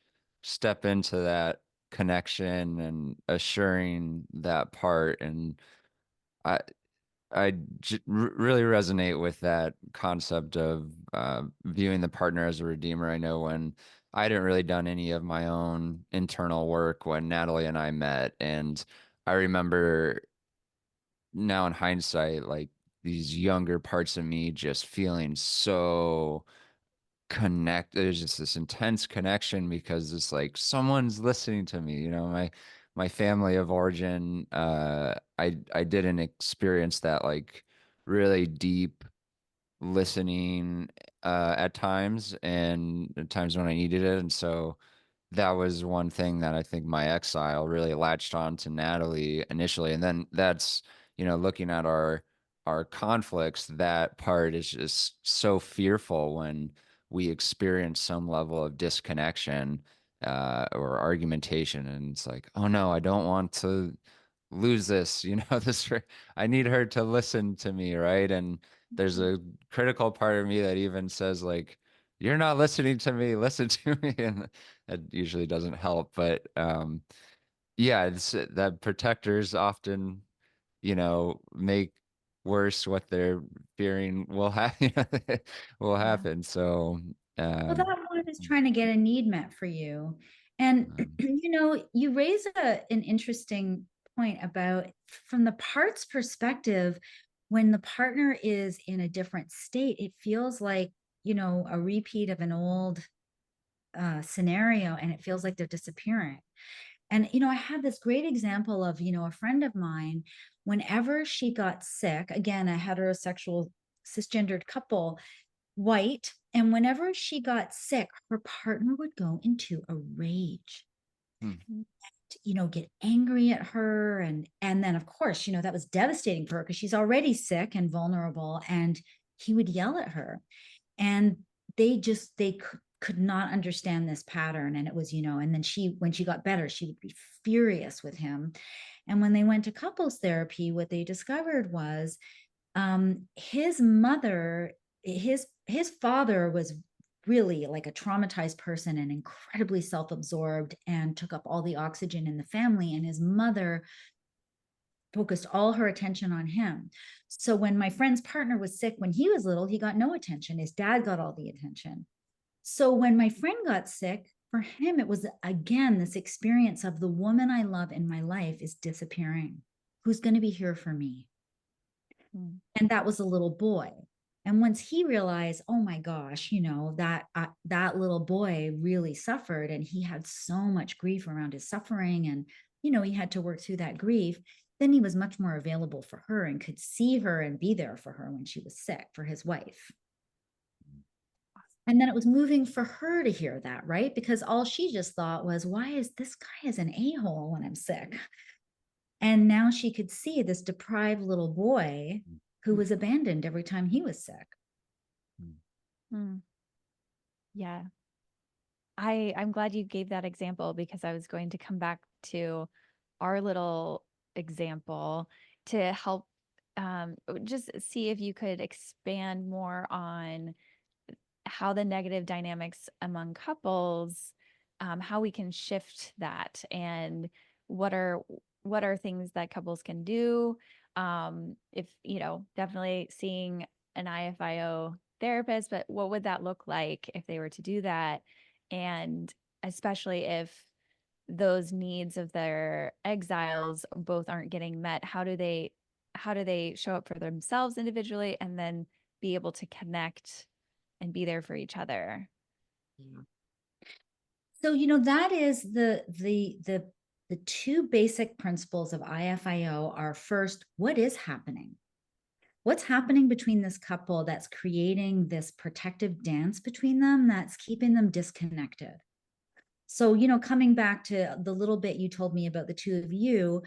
step into that connection and assuring that part. And I really resonate with that concept of viewing the partner as a redeemer. I know when I hadn't really done any of my own internal work when Natalie and I met, and I remember now in hindsight, like these younger parts of me just feeling so connected. There's just this intense connection because it's like someone's listening to me. My family of origin, I didn't experience that like really deep listening at times and at times when I needed it. And so that was one thing that I think my exile really latched on to Natalie initially. And then that's, looking at our conflicts, that part is just so fearful when we experience some level of disconnection or argumentation. And it's like, oh no, I don't want to lose this, I need her to listen to me, right? And there's a critical part of me that even says like, you're not listening to me, listen to me. And that usually doesn't help. But yeah, it's that protectors often, make worse what they're fearing will happen. Will Yeah. happen. So Well, um, that one is trying to get a need met for you. And, um, you raise an interesting point about from the part's perspective, when the partner is in a different state, it feels like, a repeat of an old scenario, and it feels like they're disappearing. And, I had this great example of, a friend of mine, whenever she got sick, again, a heterosexual cisgendered couple, white, and whenever she got sick, her partner would go into a rage, hmm, get angry at her. And then of course, that was devastating for her because she's already sick and vulnerable. And he would yell at her. And they could not understand this pattern. And it was, and then when she got better, she would be furious with him. And when they went to couples therapy, what they discovered was his mother, his father was really like a traumatized person and incredibly self-absorbed and took up all the oxygen in the family, and his mother focused all her attention on him. So when my friend's partner was sick when he was little, he got no attention. His dad got all the attention. So when my friend got sick, for him it was again this experience of the woman I love in my life is disappearing. Who's going to be here for me? Mm. And that was a little boy. And once he realized, oh my gosh, that little boy really suffered, and he had so much grief around his suffering, and he had to work through that grief. Then he was much more available for her and could see her and be there for her when she was sick, for his wife. And then it was moving for her to hear that, right? Because all she just thought was, why is this guy as an a-hole when I'm sick? And now she could see this deprived little boy who was abandoned every time he was sick. Mm. Yeah. I'm glad you gave that example because I was going to come back to our little example to help just see if you could expand more on how the negative dynamics among couples, how we can shift that, and what are what are things that couples can do. If definitely seeing an IFIO therapist, but what would that look like if they were to do that? And especially if those needs of their exiles both aren't getting met, how do they show up for themselves individually and then be able to connect and be there for each other? So, that is the two basic principles of IFIO are, first, what is happening? What's happening between this couple that's creating this protective dance between them that's keeping them disconnected? So, coming back to the little bit you told me about the two of you,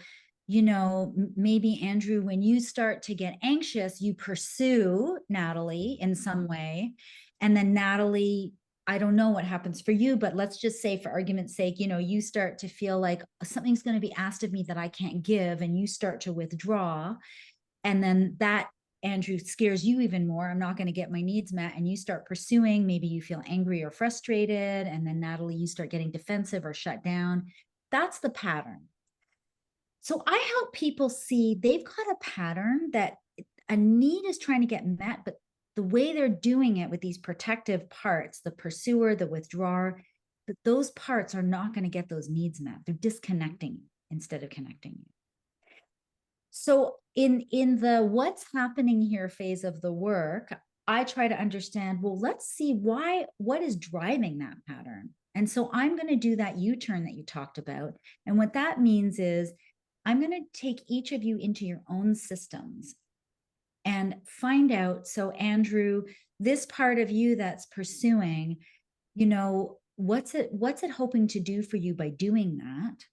maybe Andrew, when you start to get anxious, you pursue Natalie in some way. And then Natalie, I don't know what happens for you, but let's just say for argument's sake, you start to feel like something's going to be asked of me that I can't give, and you start to withdraw. And then that, Andrew, scares you even more. I'm not going to get my needs met. And you start pursuing, maybe you feel angry or frustrated. And then Natalie, you start getting defensive or shut down. That's the pattern. So I help people see they've got a pattern that a need is trying to get met, but the way they're doing it with these protective parts, the pursuer, the withdrawer, that those parts are not going to get those needs met. They're disconnecting instead of connecting you. So in the what's happening here phase of the work, I try to understand, well, let's see what is driving that pattern. And so I'm going to do that U-turn that you talked about. And what that means is I'm going to take each of you into your own systems and find out. So Andrew, this part of you that's pursuing, what's it hoping to do for you by doing that?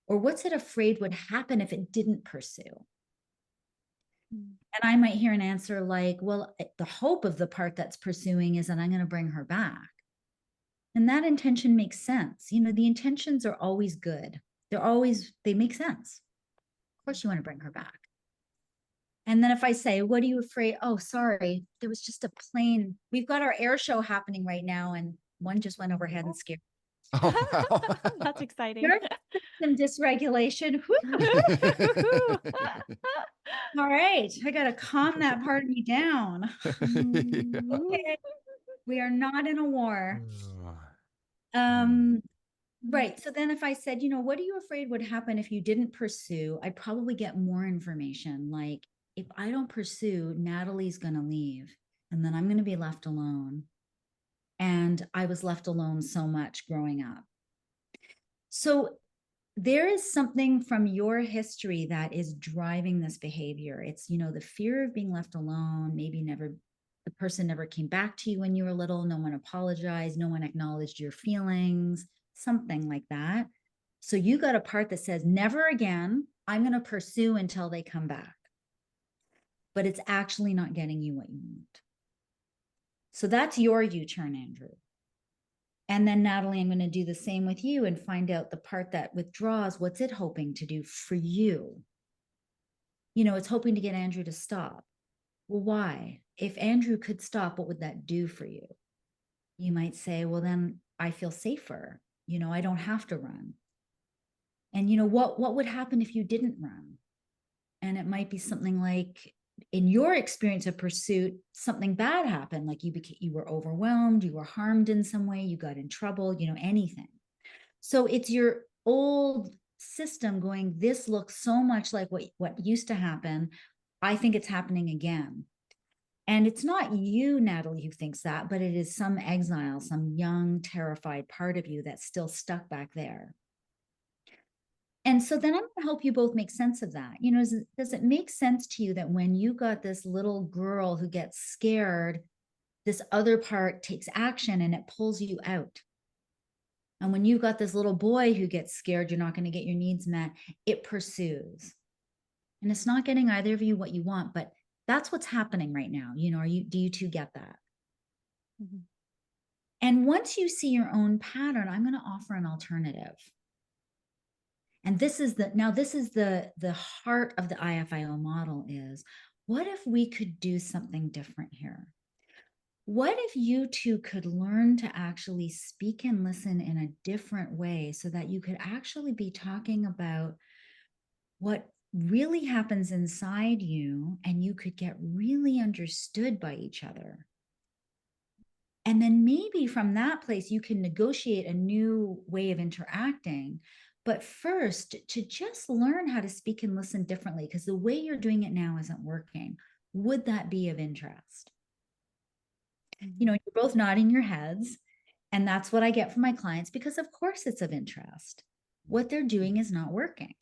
Or what's it afraid would happen if it didn't pursue? And I might hear an answer like, well, the hope of the part that's pursuing is that I'm going to bring her back. And that intention makes sense. You know, the intentions are always good. They make sense. Of course, you want to bring her back. And then if I say, what are you afraid? Oh, sorry, there was just a plane. We've got our air show happening right now, and one just went overhead and scared. Oh, wow. That's exciting. Nervous system dysregulation. All right, I got to calm that part of me down. Okay, we are not in a war. Right. So then if I said, you know, what are you afraid would happen if you didn't pursue? I'd probably get more information. Like, if I don't pursue, Natalie's going to leave and then I'm going to be left alone. And I was left alone so much growing up. So there is something from your history that is driving this behavior. It's, you know, the fear of being left alone, maybe the person never came back to you when you were little, no one apologized, no one acknowledged your feelings, something like that. So you got a part that says, never again, I'm going to pursue until they come back. But it's actually not getting you what you want. So that's your U-turn, Andrew. And then, Natalie, I'm going to do the same with you and find out the part that withdraws. What's it hoping to do for you? You know, it's hoping to get Andrew to stop. Well, why? If Andrew could stop, what would that do for you? You might say, well, then I feel safer. You know, I don't have to run. And, you know, what would happen if you didn't run? And it might be something like, in your experience of pursuit, something bad happened, like you were overwhelmed, you were harmed in some way, you got in trouble, you know, anything. So it's your old system going, this looks so much like what used to happen. I think it's happening again. And it's not you, Natalie, who thinks that, but it is some exile, some young, terrified part of you that's still stuck back there. And so then I'm going to help you both make sense of that. You know, does it make sense to you that when you got this little girl who gets scared, this other part takes action and it pulls you out? And when you've got this little boy who gets scared, you're not going to get your needs met, it pursues. And it's not getting either of you what you want, but that's what's happening right now. You know, do you two get that? Mm-hmm. And once you see your own pattern, I'm going to offer an alternative. And this is the heart of the IFIO model is, what if we could do something different here? What if you two could learn to actually speak and listen in a different way so that you could actually be talking about what really happens inside you and you could get really understood by each other? And then maybe from that place, you can negotiate a new way of interacting. But first, to just learn how to speak and listen differently, because the way you're doing it now isn't working. Would that be of interest? You know, you're both nodding your heads. And that's what I get from my clients, because of course it's of interest. What they're doing is not working.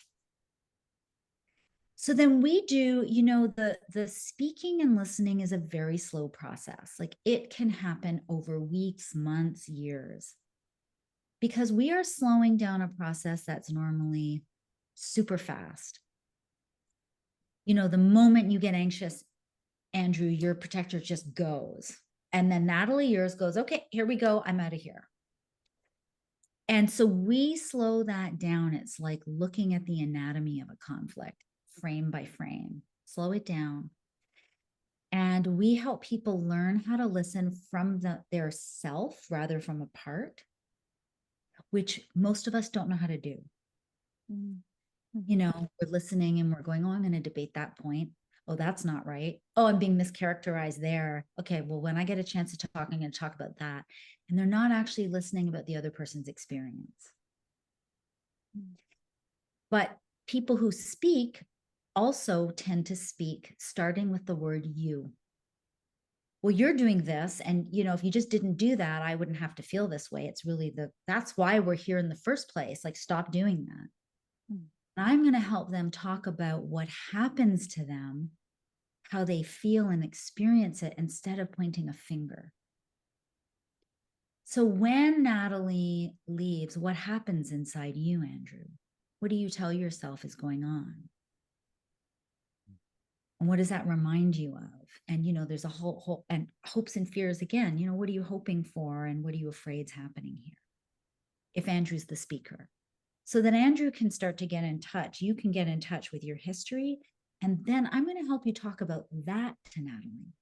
So then we do, you know, the speaking and listening is a very slow process. Like, it can happen over weeks, months, years, because we are slowing down a process that's normally super fast. You know, the moment you get anxious, Andrew, your protector just goes. And then Natalie, yours goes, okay, here we go. I'm out of here. And so we slow that down. It's like looking at the anatomy of a conflict, frame by frame, slow it down. And we help people learn how to listen from their self rather from a part, which most of us don't know how to do. Mm-hmm. You know, we're listening and we're going, oh, I'm going to debate that point. Oh, that's not right. Oh, I'm being mischaracterized there. Okay, well, when I get a chance to talk, I'm going to talk about that. And they're not actually listening about the other person's experience. But people who speak also tend to speak starting with the word you. Well, you're doing this, and you know, if you just didn't do that, I wouldn't have to feel this way. It's really that's why we're here in the first place. Like, stop doing that. And I'm going to help them talk about what happens to them, how they feel and experience it, instead of pointing a finger. So when Natalie leaves, what happens inside you, Andrew? What do you tell yourself is going on? And what does that remind you of? And, there's a whole, and hopes and fears again, what are you hoping for? And what are you afraid is happening here? If Andrew's the speaker. So that Andrew can start to get in touch. You can get in touch with your history. And then I'm going to help you talk about that to Natalie.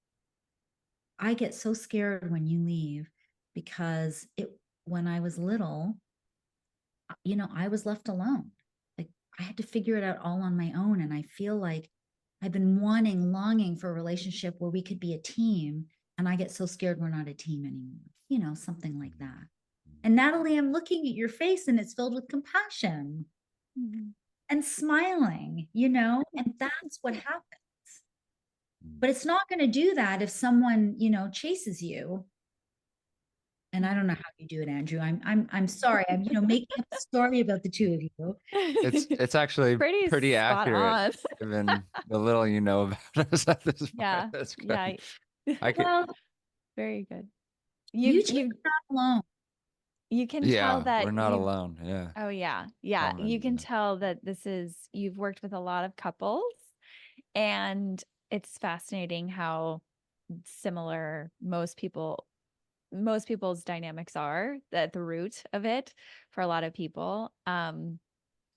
I get so scared when you leave because when I was little, I was left alone. Like I had to figure it out all on my own. And I feel like I've been longing for a relationship where we could be a team. And I get so scared we're not a team anymore, something like that. And Natalie, I'm looking at your face and it's filled with compassion and smiling, and that's what happens. But it's not going to do that if someone, chases you. And I don't know how you do it, Andrew. I'm sorry. I'm, making up a story about the two of you. It's actually pretty spot accurate, on. given the little you know about us at this point. Yeah. That's good. Yeah. I could, Well, Very good. you You are not alone. you can tell yeah, that we're not you've alone. Yeah. Oh yeah. Yeah, you can tell that you've worked with a lot of couples, and it's fascinating how similar most people's dynamics are at the root of it for a lot of people. I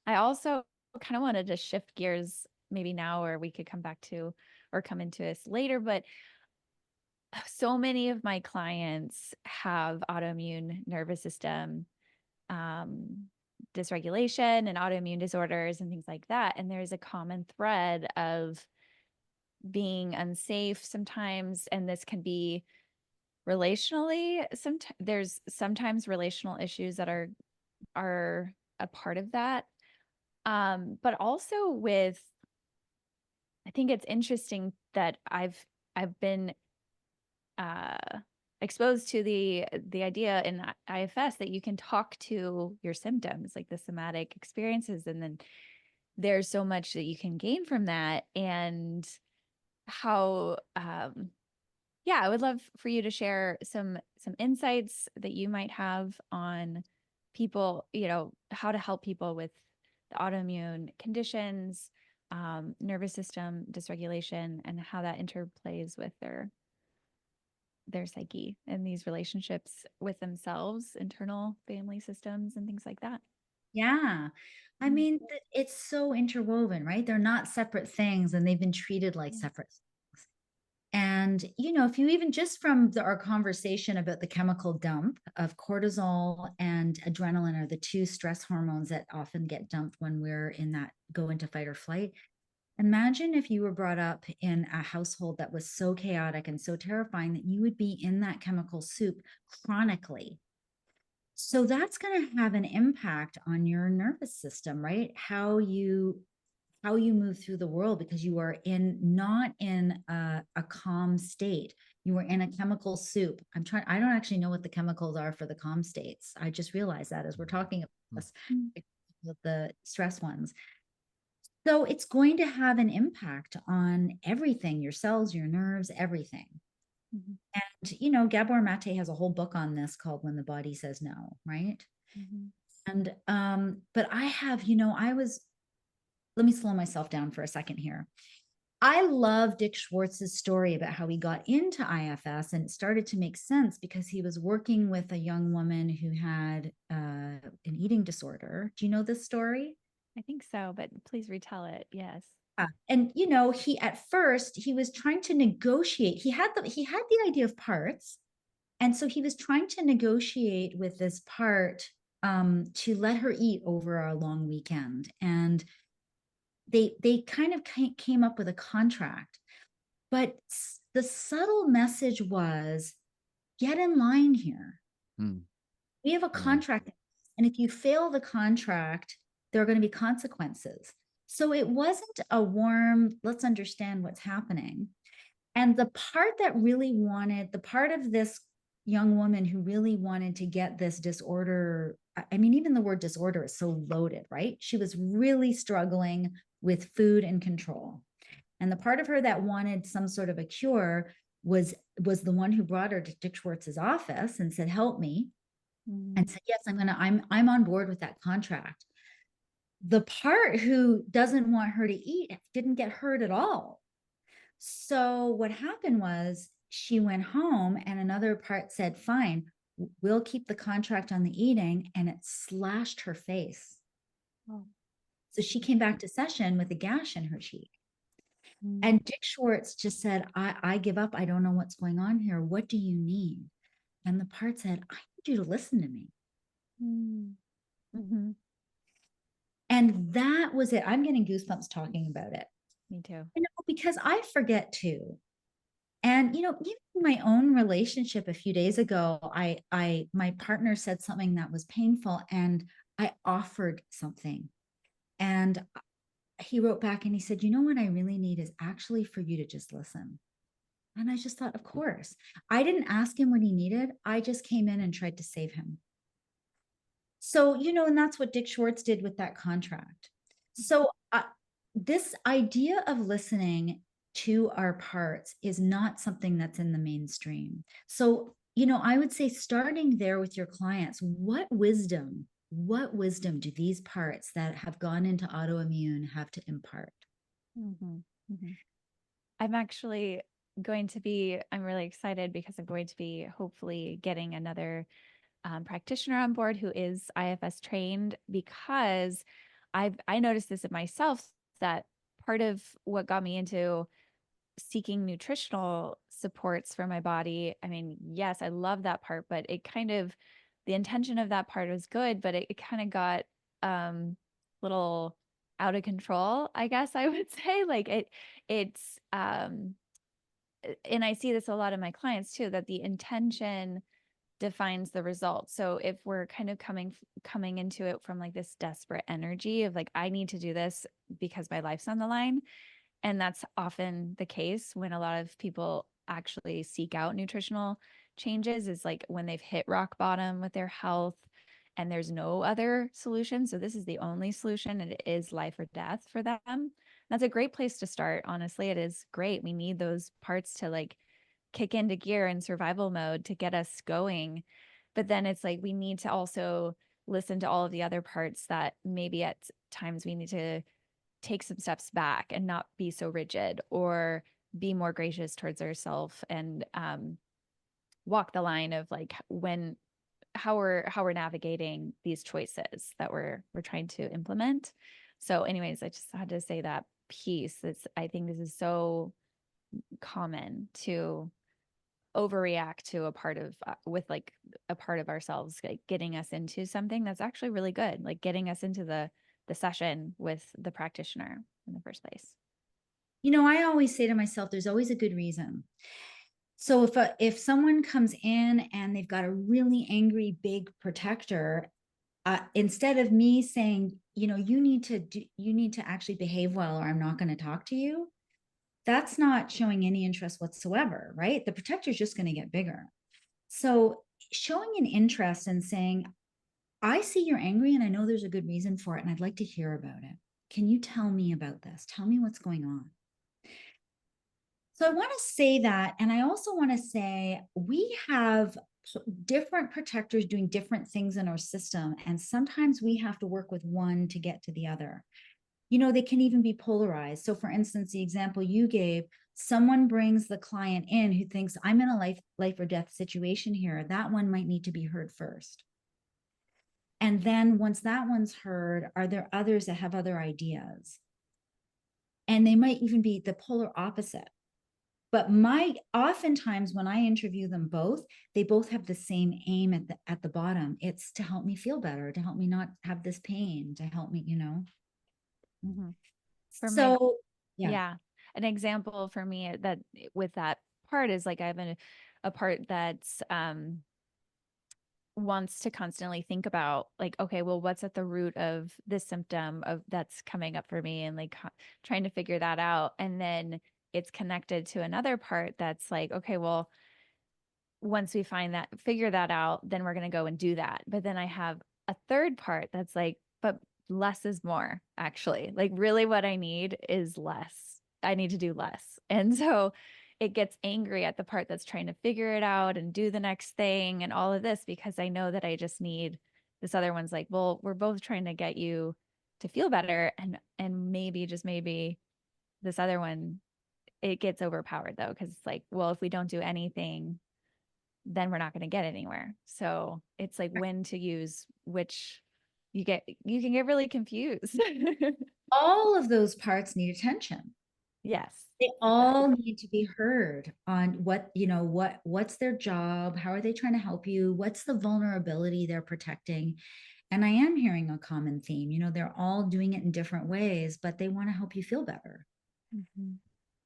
also kind of wanted to shift gears maybe now, or we could come back to or come into this later, but so many of my clients have autoimmune nervous system dysregulation and autoimmune disorders and things like that. And there's a common thread of being unsafe sometimes. And this can be relationally. There's sometimes relational issues that are a part of that. But also I think it's interesting that I've been exposed to the idea in IFS that you can talk to your symptoms, like the somatic experiences, and then there's so much that you can gain from that. And how yeah, I would love for you to share some insights that you might have on people, how to help people with the autoimmune conditions, nervous system dysregulation, and how that interplays with their psyche and these relationships with themselves, internal family systems, and things like that. Yeah. I mean, it's so interwoven, right? They're not separate things and they've been treated like separate things. And, if you even just from our conversation about the chemical dump of cortisol and adrenaline are the two stress hormones that often get dumped when we're in that go into fight or flight. Imagine if you were brought up in a household that was so chaotic and so terrifying that you would be in that chemical soup chronically. So that's going to have an impact on your nervous system, right? How you move through the world, because you are not in a calm state. You are in a chemical soup. I don't actually know what the chemicals are for the calm states. I just realized that as we're talking about this, the stress ones. So it's going to have an impact on everything, your cells, your nerves, everything. And, Gabor Mate has a whole book on this called When the Body Says No, right? And, but I have, let me slow myself down for a second here. I love Dick Schwartz's story about how he got into IFS, and it started to make sense because he was working with a young woman who had an eating disorder. Do you know this story? I think so, but please retell it. Yes. And he at first he was trying to negotiate. He had the idea of parts, and so he was trying to negotiate with this part to let her eat over a long weekend. And they kind of came up with a contract, but the subtle message was, get in line here. We have a contract, and if you fail the contract, there are going to be consequences. So it wasn't a warm, let's understand what's happening. And the part of this young woman who really wanted to get this disorder, I mean, even the word disorder is so loaded, right? She was really struggling with food and control. And the part of her that wanted some sort of a cure was the one who brought her to Dick Schwartz's office and said, help me. and said, yes, I'm on board with that contract. The part who doesn't want her to eat didn't get heard at all. So what happened was she went home and another part said, fine, we'll keep the contract on the eating, and it slashed her face. Oh. So she came back to session with a gash in her cheek. Mm. And Dick Schwartz just said, I give up. I don't know what's going on here. What do you need? And the part said, I need you to listen to me. Mm. Mm-hmm. And that was it. I'm getting goosebumps talking about it. Me too. Because I forget too. And even in my own relationship a few days ago, my partner said something that was painful, and I offered something. And he wrote back and he said, what I really need is actually for you to just listen. And I just thought, of course. I didn't ask him what he needed. I just came in and tried to save him. So, and that's what Dick Schwartz did with that contract. So, this idea of listening to our parts is not something that's in the mainstream. So, I would say starting there with your clients, what wisdom do these parts that have gone into autoimmune have to impart? Mm-hmm. Mm-hmm. I'm actually I'm really excited because I'm going to be hopefully getting another practitioner on board who is IFS trained, because I noticed this in myself, that part of what got me into seeking nutritional supports for my body. I mean, yes, I love that part, but the intention of that part was good, but it kind of got little out of control, I guess I would say. Like it's and I see this a lot in my clients too, that the intention defines the result. So if we're kind of coming into it from like this desperate energy of like, I need to do this because my life's on the line, and that's often the case when a lot of people actually seek out nutritional changes, is like when they've hit rock bottom with their health and there's no other solution. So this is the only solution, and it is life or death for them. That's a great place to start. Honestly, it is great. We need those parts to like kick into gear in survival mode to get us going. But then it's like we need to also listen to all of the other parts that maybe at times we need to take some steps back and not be so rigid, or be more gracious towards ourselves, and walk the line of like how we're navigating these choices that we're trying to implement. So anyways, I just had to say that piece. I think this is so common to overreact to a part of with like a part of ourselves, like getting us into something that's actually really good, like getting us into the session with the practitioner in the first place. I always say to myself, there's always a good reason. So if someone comes in and they've got a really angry big protector, instead of me saying, you need to actually behave well, or I'm not going to talk to you, that's not showing any interest whatsoever, right? The protector is just going to get bigger. So showing an interest and saying, I see you're angry and I know there's a good reason for it, and I'd like to hear about it. Can you tell me about this? Tell me what's going on. So I want to say that. And I also want to say we have different protectors doing different things in our system. And sometimes we have to work with one to get to the other. They can even be polarized. So, for instance, the example you gave, someone brings the client in who thinks, I'm in a life or death situation here. That one might need to be heard first. And then once that one's heard, are there others that have other ideas? And they might even be the polar opposite. But oftentimes when I interview them both, they both have the same aim at the bottom. It's to help me feel better, to help me not have this pain, to help me. Mm-hmm. For my So yeah. Yeah, an example for me that with that part is like I have a part that's wants to constantly think about like, okay, well, what's at the root of this symptom of that's coming up for me, and like trying to figure that out. And then it's connected to another part that's like, okay, well, once we figure that out, then we're going to go and do that. But then I have a third part that's like, but less is more, actually. Like, really, what I need is less. I need to do less. And so it gets angry at the part that's trying to figure it out and do the next thing and all of this, because I know that I just need this other one's like, well, we're both trying to get you to feel better. And maybe, just maybe, this other one, it gets overpowered though, because it's like, well, if we don't do anything, then we're not going to get anywhere. So it's like when to use which. You can get really confused. All of those parts need attention. Yes. They all need to be heard on what's their job, how are they trying to help you, what's the vulnerability they're protecting. And I am hearing a common theme. They're all doing it in different ways, but they want to help you feel better. Mm-hmm.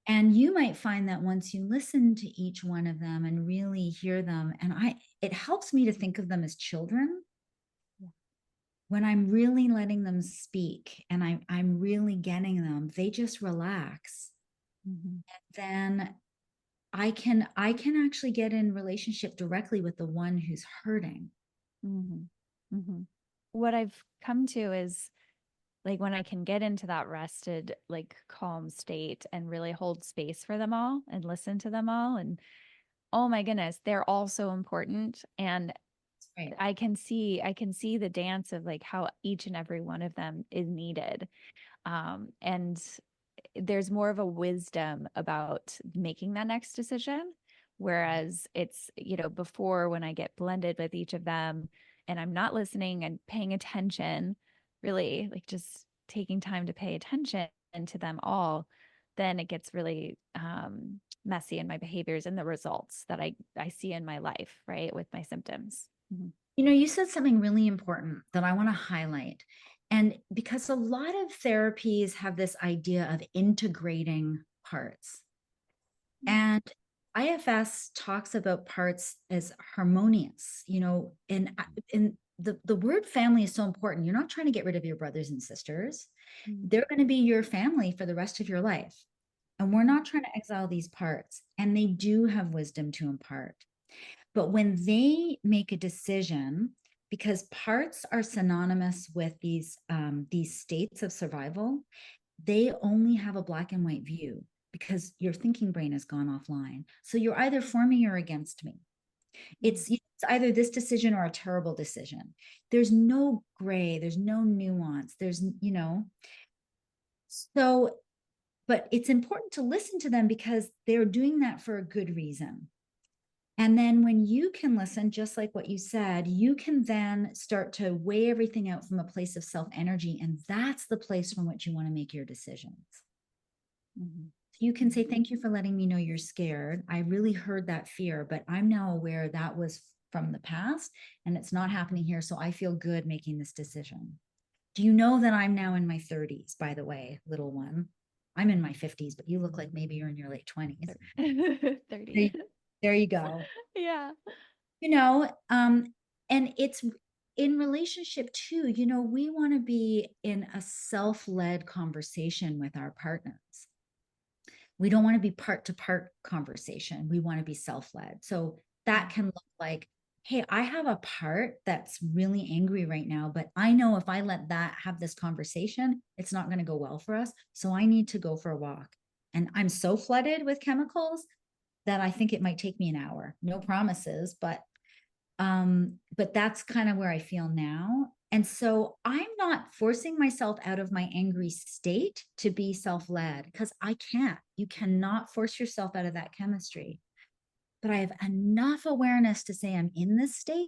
And you might find that once you listen to each one of them and really hear them, and it helps me to think of them as children. Yeah. When I'm really letting them speak and I'm really getting them, they just relax. Mm-hmm. Then I can actually get in relationship directly with the one who's hurting. Mm-hmm. Mm-hmm. What I've come to is like when I can get into that rested, like calm state and really hold space for them all and listen to them all. And oh my goodness, they're all so important. And Right. I can see the dance of like how each and every one of them is needed. And there's more of a wisdom about making that next decision. Whereas it's, before, when I get blended with each of them and I'm not listening and paying attention, really like just taking time to pay attention to them all, then it gets really messy in my behaviors and the results that I see in my life, right, with my symptoms. Mm-hmm. You said something really important that I want to highlight. And because a lot of therapies have this idea of integrating parts. And IFS talks about parts as harmonious, and the word family is so important. You're not trying to get rid of your brothers and sisters. Mm-hmm. They're going to be your family for the rest of your life. And we're not trying to exile these parts. And they do have wisdom to impart. But when they make a decision, because parts are synonymous with these states of survival, they only have a black and white view because your thinking brain has gone offline. So you're either for me or against me. It's either this decision or a terrible decision. There's no gray, there's no nuance. So, but it's important to listen to them because they're doing that for a good reason. And then when you can listen, just like what you said, you can then start to weigh everything out from a place of self energy. And that's the place from which you want to make your decisions. Mm-hmm. You can say, thank you for letting me know you're scared. I really heard that fear, but I'm now aware that was from the past and it's not happening here. So I feel good making this decision. Do you know that I'm now in my 30s, by the way, little one? I'm in my 50s, but you look like maybe you're in your late 20s. 30. There you go. Yeah. And it's in relationship too, we want to be in a self-led conversation with our partners. We don't want to be part to part conversation. We want to be self-led. So that can look like, hey, I have a part that's really angry right now, but I know if I let that have this conversation, it's not going to go well for us. So I need to go for a walk. And I'm so flooded with chemicals that I think it might take me an hour. No promises, but that's kind of where I feel now. And so I'm not forcing myself out of my angry state to be self-led because I can't. You cannot force yourself out of that chemistry. But I have enough awareness to say I'm in this state.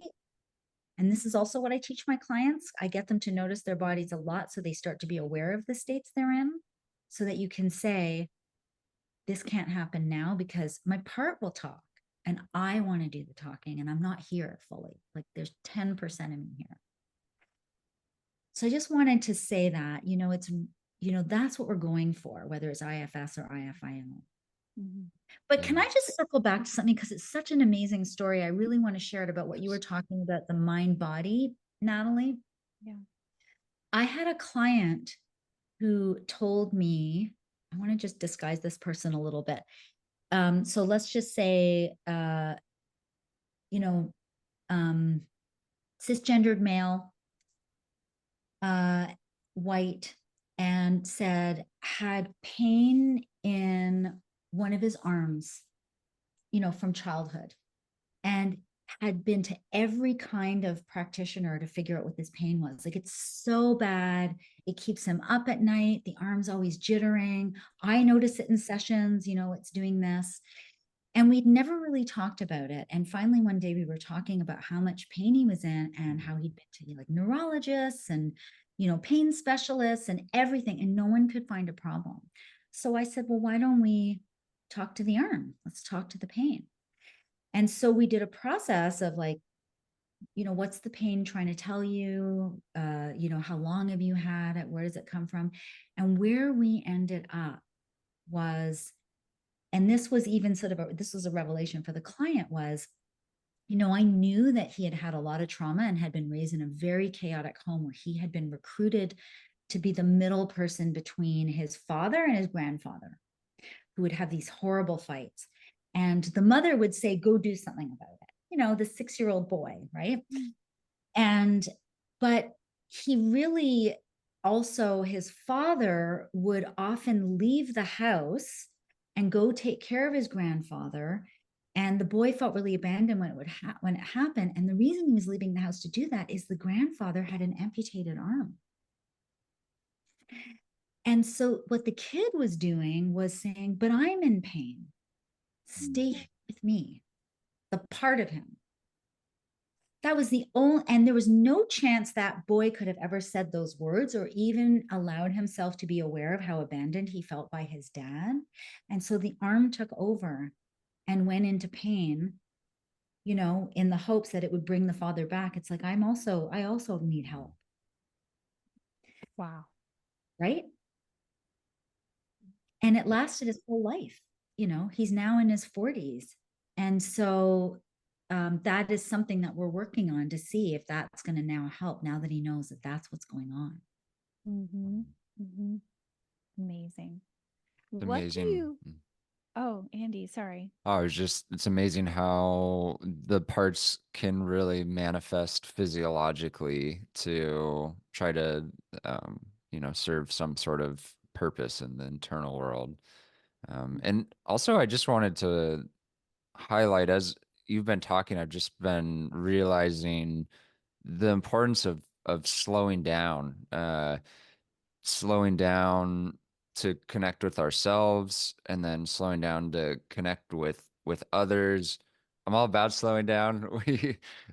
And this is also what I teach my clients. I get them to notice their bodies a lot so they start to be aware of the states they're in so that you can say, this can't happen now because my part will talk and I want to do the talking and I'm not here fully. Like there's 10% of me here. So I just wanted to say that, it's, that's what we're going for, whether it's IFS or IFIO. Mm-hmm. But can I just circle back to something because it's such an amazing story. I really want to share it about what you were talking about, the mind body, Natalie. Yeah. I had a client who told me, I want to just disguise this person a little bit. So let's just say, you know, cisgendered male, white, and said had pain in one of his arms from childhood, and had been to every kind of practitioner to figure out what this pain was. Like, it's so bad. It keeps him up at night. The arm's always jittering. I notice it in sessions, it's doing this. And we'd never really talked about it. And finally, one day we were talking about how much pain he was in and how he'd been to like neurologists and, pain specialists and everything. And no one could find a problem. So I said, well, why don't we talk to the arm? Let's talk to the pain. And so we did a process of like, what's the pain trying to tell you? How long have you had it? Where does it come from? And where we ended up was, and this was even this was a revelation for the client, was, I knew that he had had a lot of trauma and had been raised in a very chaotic home where he had been recruited to be the middle person between his father and his grandfather, who would have these horrible fights. And the mother would say, go do something about it. The 6-year-old boy, right? But he really also, his father would often leave the house and go take care of his grandfather. And the boy felt really abandoned when it happened. And the reason he was leaving the house to do that is the grandfather had an amputated arm. And so what the kid was doing was saying, but I'm in pain. Stay here with me, the part of him. That was the only, and there was no chance that boy could have ever said those words or even allowed himself to be aware of how abandoned he felt by his dad. And so the arm took over and went into pain, in the hopes that it would bring the father back. It's like, I also need help. Wow. Right. And it lasted his whole life. He's now in his 40s. And so that is something that we're working on to see if that's going to now help, now that he knows that that's what's going on. Mm-hmm. Mm-hmm. Amazing. It's What do amazing. you, oh, Andy, sorry. Oh, it's amazing how the parts can really manifest physiologically to try to, serve some sort of purpose in the internal world. And also, I just wanted to highlight, as you've been talking, I've just been realizing the importance of slowing down to connect with ourselves, and then slowing down to connect with others. I'm all about slowing down.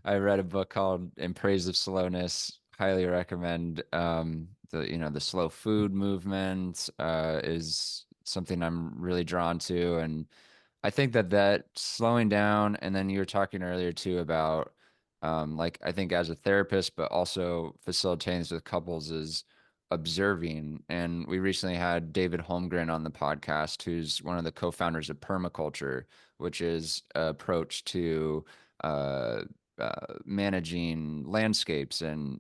I read a book called In Praise of Slowness. Highly recommend. The slow food movement is something I'm really drawn to, and I think that slowing down, and then you were talking earlier too about like, I think as a therapist, but also facilitating this with couples, is observing. And we recently had David Holmgren on the podcast, who's one of the co-founders of permaculture, which is an approach to uh, managing landscapes. And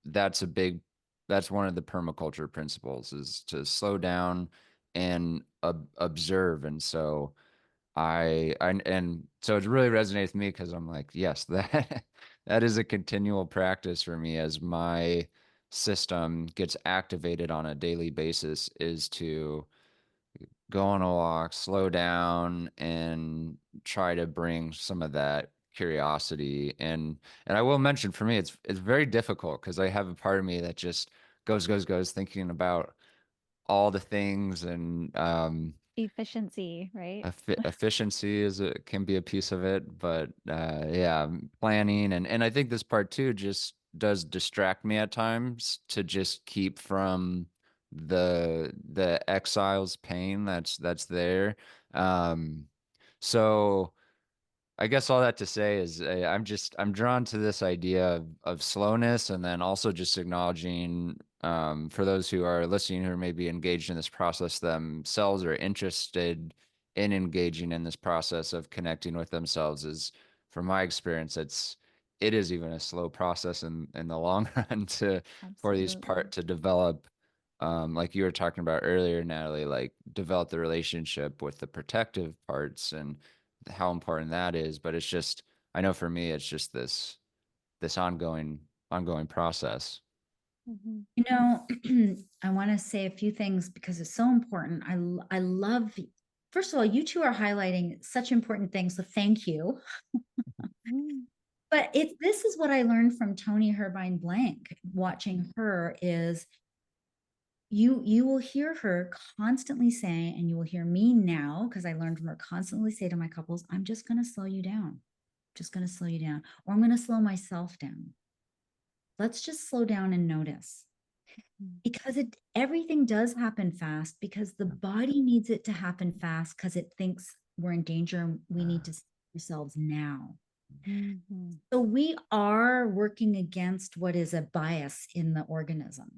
that's a big, that's one of the permaculture principles, is to slow down and observe. And so and so it really resonates with me, because I'm like, yes, that that is a continual practice for me as my system gets activated on a daily basis, is to go on a walk, slow down, and try to bring some of that curiosity. And I will mention, for me, it's very difficult, because I have a part of me that just goes thinking about all the things. And Efficiency, right? efficiency can be a piece of it, but yeah, planning, and I think this part too just does distract me at times, to just keep from the exile's pain that's there. Um, so I guess all that to say is, I'm drawn to this idea of slowness, and then also just acknowledging, for those who are listening, who may be engaged in this process themselves, or interested in engaging in this process of connecting with themselves, is, from my experience, it is even a slow process in the long run, for these Absolutely. part to develop, like you were talking about earlier, Natalie, like develop the relationship with the protective parts, and how important that is. But it's just, I know for me, it's just this ongoing process. Mm-hmm. You know, I want to say a few things because it's so important. I love first of all, you two are highlighting such important things. So thank you. Mm. But this is what I learned from Toni Herbine-Blank, watching her is you will hear her constantly say, and you will hear me now, because I learned from her constantly say to my couples, I'm just going to slow you down. Just going to slow you down, or I'm going to slow myself down. Let's just slow down and notice. Because everything does happen fast, because the body needs it to happen fast, because it thinks we're in danger and we need to save ourselves now. Mm-hmm. So we are working against what is a bias in the organism.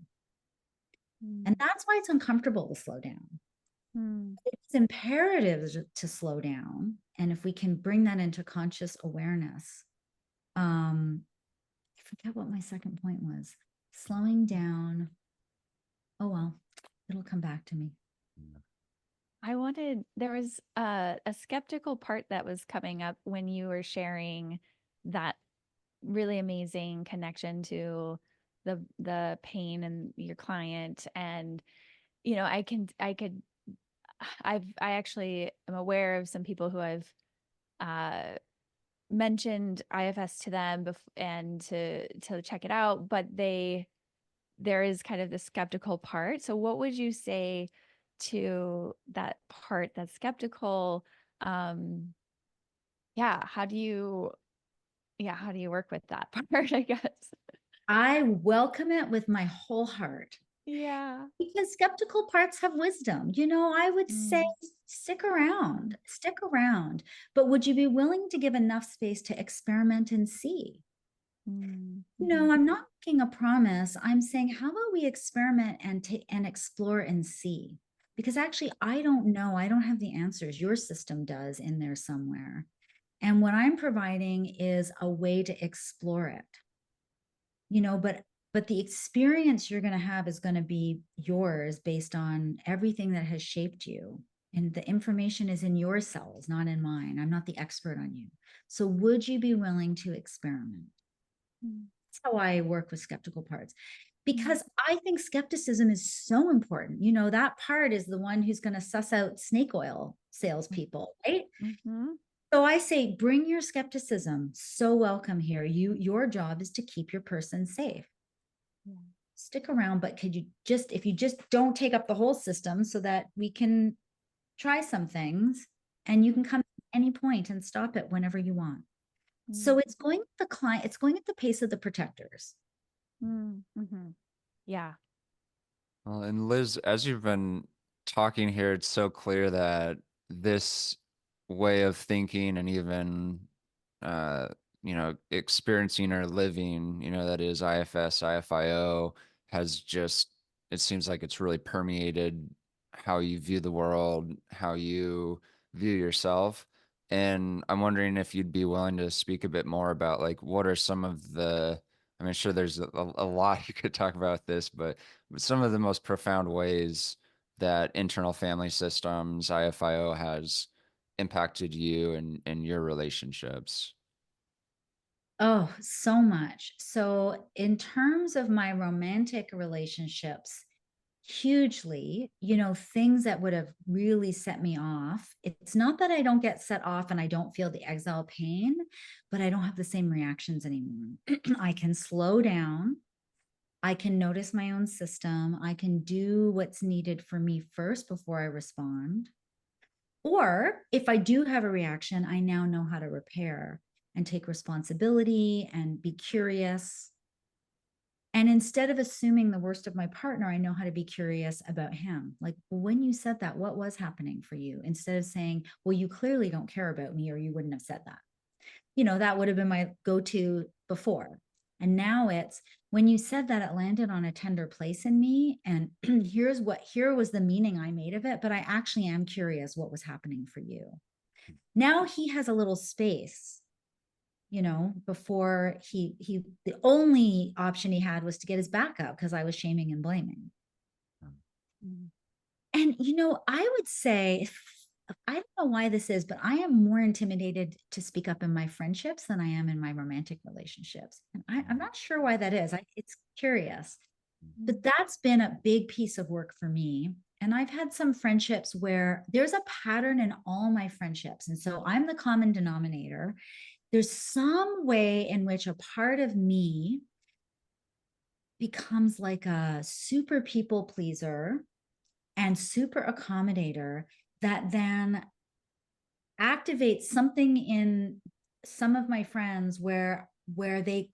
And that's why it's uncomfortable to slow down. It's imperative to slow down. And if we can bring that into conscious awareness, I forget what my second point was. Slowing down. Oh, well, it'll come back to me. There was a skeptical part that was coming up when you were sharing that really amazing connection to the pain and your client. And, I actually am aware of some people who I've uh, mentioned IFS to them and to check it out, but there is kind of the skeptical part. So what would you say to that part that's skeptical? Um, yeah, how do you work with that part, I guess? I welcome it with my whole heart, Yeah. because skeptical parts have wisdom. I would say Mm, stick around, but would you be willing to give enough space to experiment and see? mhm, I'm not making a promise. I'm saying, how about we experiment and explore and see? Because actually, I don't know. I don't have the answers. Your system does in there somewhere. And what I'm providing is a way to explore it. But the experience you're going to have is going to be yours based on everything that has shaped you. And the information is in your cells, not in mine. I'm not the expert on you. So would you be willing to experiment? mm, That's how I work with skeptical parts, mm, because I think skepticism is so important. That part is the one who's going to suss out snake oil salespeople, right? mhm, So I say, bring your skepticism. So welcome here. Your job is to keep your person safe. yeah, Stick around, but if you just don't take up the whole system, so that we can try some things, and you can come at any point and stop it whenever you want. mm, So it's going with the client, it's going at the pace of the protectors. mhm. Yeah. Well, and Liz, as you've been talking here, it's so clear that this way of thinking and even, uh, experiencing or living, that is IFS, IFIO, has just, it seems like it's really permeated how you view the world, how you view yourself. And I'm wondering if you'd be willing to speak a bit more about, like, what are some of the, I mean, sure, there's a lot you could talk about this, but some of the most profound ways that internal family systems, IFIO, has impacted you and your relationships. Oh, so much. So, in terms of my romantic relationships, hugely, things that would have really set me off. It's not that I don't get set off and I don't feel the exile pain, but I don't have the same reactions anymore. I can slow down. I can notice my own system. I can do what's needed for me first before I respond. Or if I do have a reaction, I now know how to repair and take responsibility and be curious. And instead of assuming the worst of my partner, I know how to be curious about him. Like, well, when you said that, what was happening for you? Instead of saying, well, you clearly don't care about me, or you wouldn't have said that. That would have been my go to before. And now it's, when you said that, it landed on a tender place in me. And here was the meaning I made of it. But I actually am curious what was happening for you. Now he has a little space. Before the only option he had was to get his back up, because I was shaming and blaming. Mm, And I would say, I don't know why this is, but I am more intimidated to speak up in my friendships than I am in my romantic relationships. And I'm not sure why that is. It's curious, mm, but that's been a big piece of work for me. And I've had some friendships where there's a pattern in all my friendships. And so I'm the common denominator. There's some way in which a part of me becomes like a super people pleaser and super accommodator that then activates something in some of my friends where they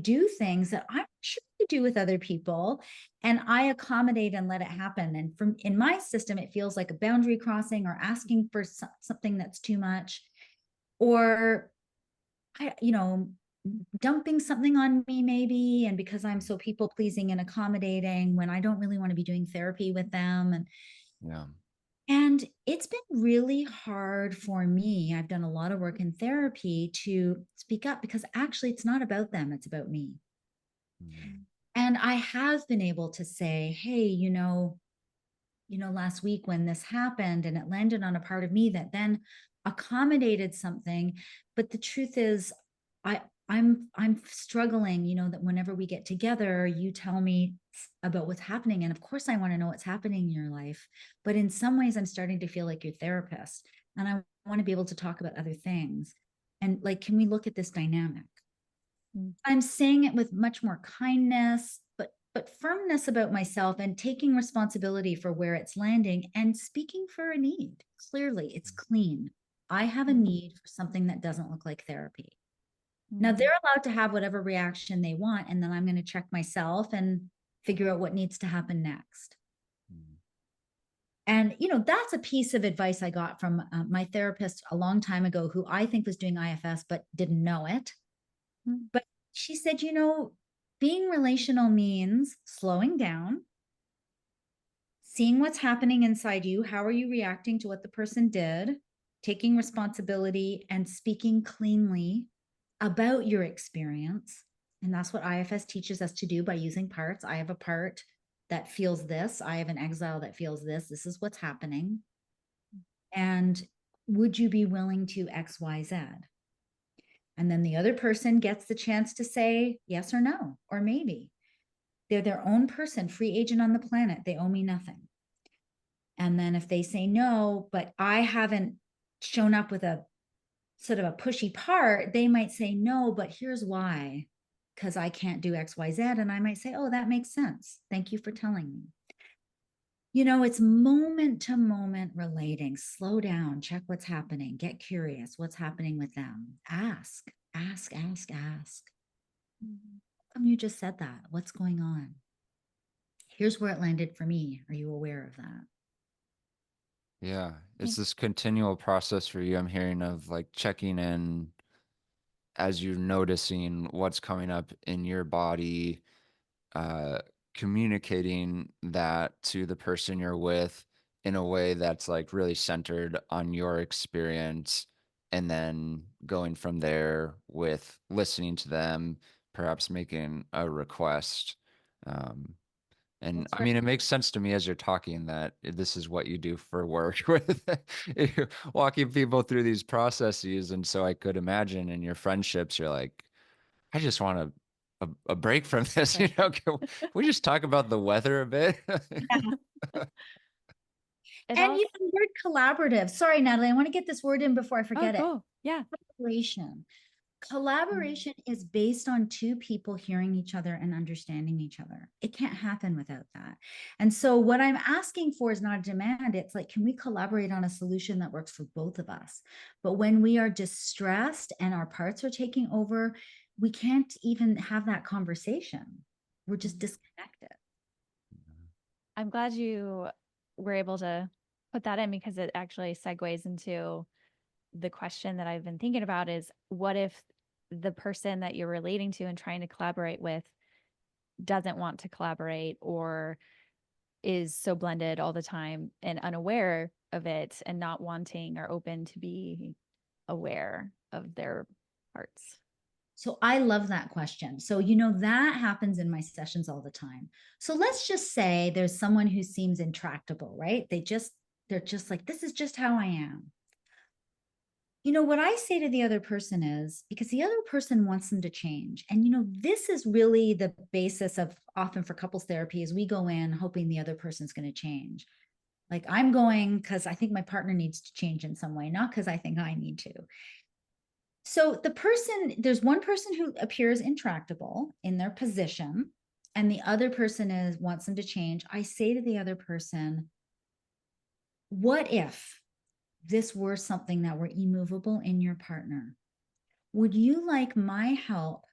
do things that I'm sure they do with other people, and I accommodate and let it happen. And from in my system, it feels like a boundary crossing or asking for something that's too much, or dumping something on me maybe. And because I'm so people pleasing and accommodating when I don't really want to be doing therapy with them. Yeah. And it's been really hard for me. I've done a lot of work in therapy to speak up because actually it's not about them, it's about me. Mm. And I have been able to say, hey, last week when this happened and it landed on a part of me that then accommodated something. But the truth is, I I'm struggling, that whenever we get together, you tell me about what's happening. And of course I want to know what's happening in your life. But in some ways, I'm starting to feel like your therapist. And I want to be able to talk about other things. And like, can we look at this dynamic? Mm. I'm saying it with much more kindness, but firmness about myself and taking responsibility for where it's landing and speaking for a need. Clearly, it's clean. I have a need for something that doesn't look like therapy. Now Mm. they're allowed to have whatever reaction they want, and then I'm going to check myself and figure out what needs to happen next. Mm. And that's a piece of advice I got from my therapist a long time ago, who I think was doing IFS but didn't know it. Mm. But she said, being relational means slowing down, seeing what's happening inside you. How are you reacting to what the person did? Taking responsibility and speaking cleanly about your experience. And that's what IFS teaches us to do by using parts. I have a part that feels this. I have an exile that feels this. This is what's happening. And would you be willing to X, Y, Z? And then the other person gets the chance to say yes or no, or maybe. They're their own person, free agent on the planet. They owe me nothing. And then if they say no, but I haven't shown up with a sort of a pushy part, they might say no, but here's why. Because I can't do X, Y, Z. And I might say, oh, that makes sense. Thank you for telling me. It's moment to moment relating. Slow down, check what's happening, get curious. What's happening with them? Ask, ask, ask, ask. Mm. How come you just said that? What's going on? Here's where it landed for me. Are you aware of that? Yeah. Yeah. It's this continual process for you. I'm hearing of like checking in as you're noticing what's coming up in your body, uh, communicating that to the person you're with in a way that's like really centered on your experience, and then going from there with listening to them, perhaps making a request. Um, and That's I right. mean, it makes sense to me as you're talking that this is what you do for work with walking people through these processes. And so I could imagine in your friendships, you're like, I just want a break from this. Right. Can we just talk about the weather a bit? Yeah. It And also, the word collaborative. Sorry, Natalie, I want to get this word in before I oh, forget it. cool. Yeah. Collaboration. Mm. Collaboration is based on two people hearing each other and understanding each other. It can't happen without that. And so, what I'm asking for is not a demand. It's like, can we collaborate on a solution that works for both of us? But when we are distressed and our parts are taking over, we can't even have that conversation. We're just disconnected. I'm glad you were able to put that in because it actually segues into the question that I've been thinking about is what if the person that you're relating to and trying to collaborate with doesn't want to collaborate or is so blended all the time and unaware of it and not wanting or open to be aware of their parts. So I love that question. So, that happens in my sessions all the time. So let's just say there's someone who seems intractable, right? They're just like, this is just how I am. What I say to the other person is because the other person wants them to change. And, this is really the basis of often for couples therapy is we go in hoping the other person's going to change. Like I'm going because I think my partner needs to change in some way, not because I think I need to. So there's one person who appears intractable in their position, and the other person wants them to change. I say to the other person, what if this were something that were immovable in your partner? Would you like my help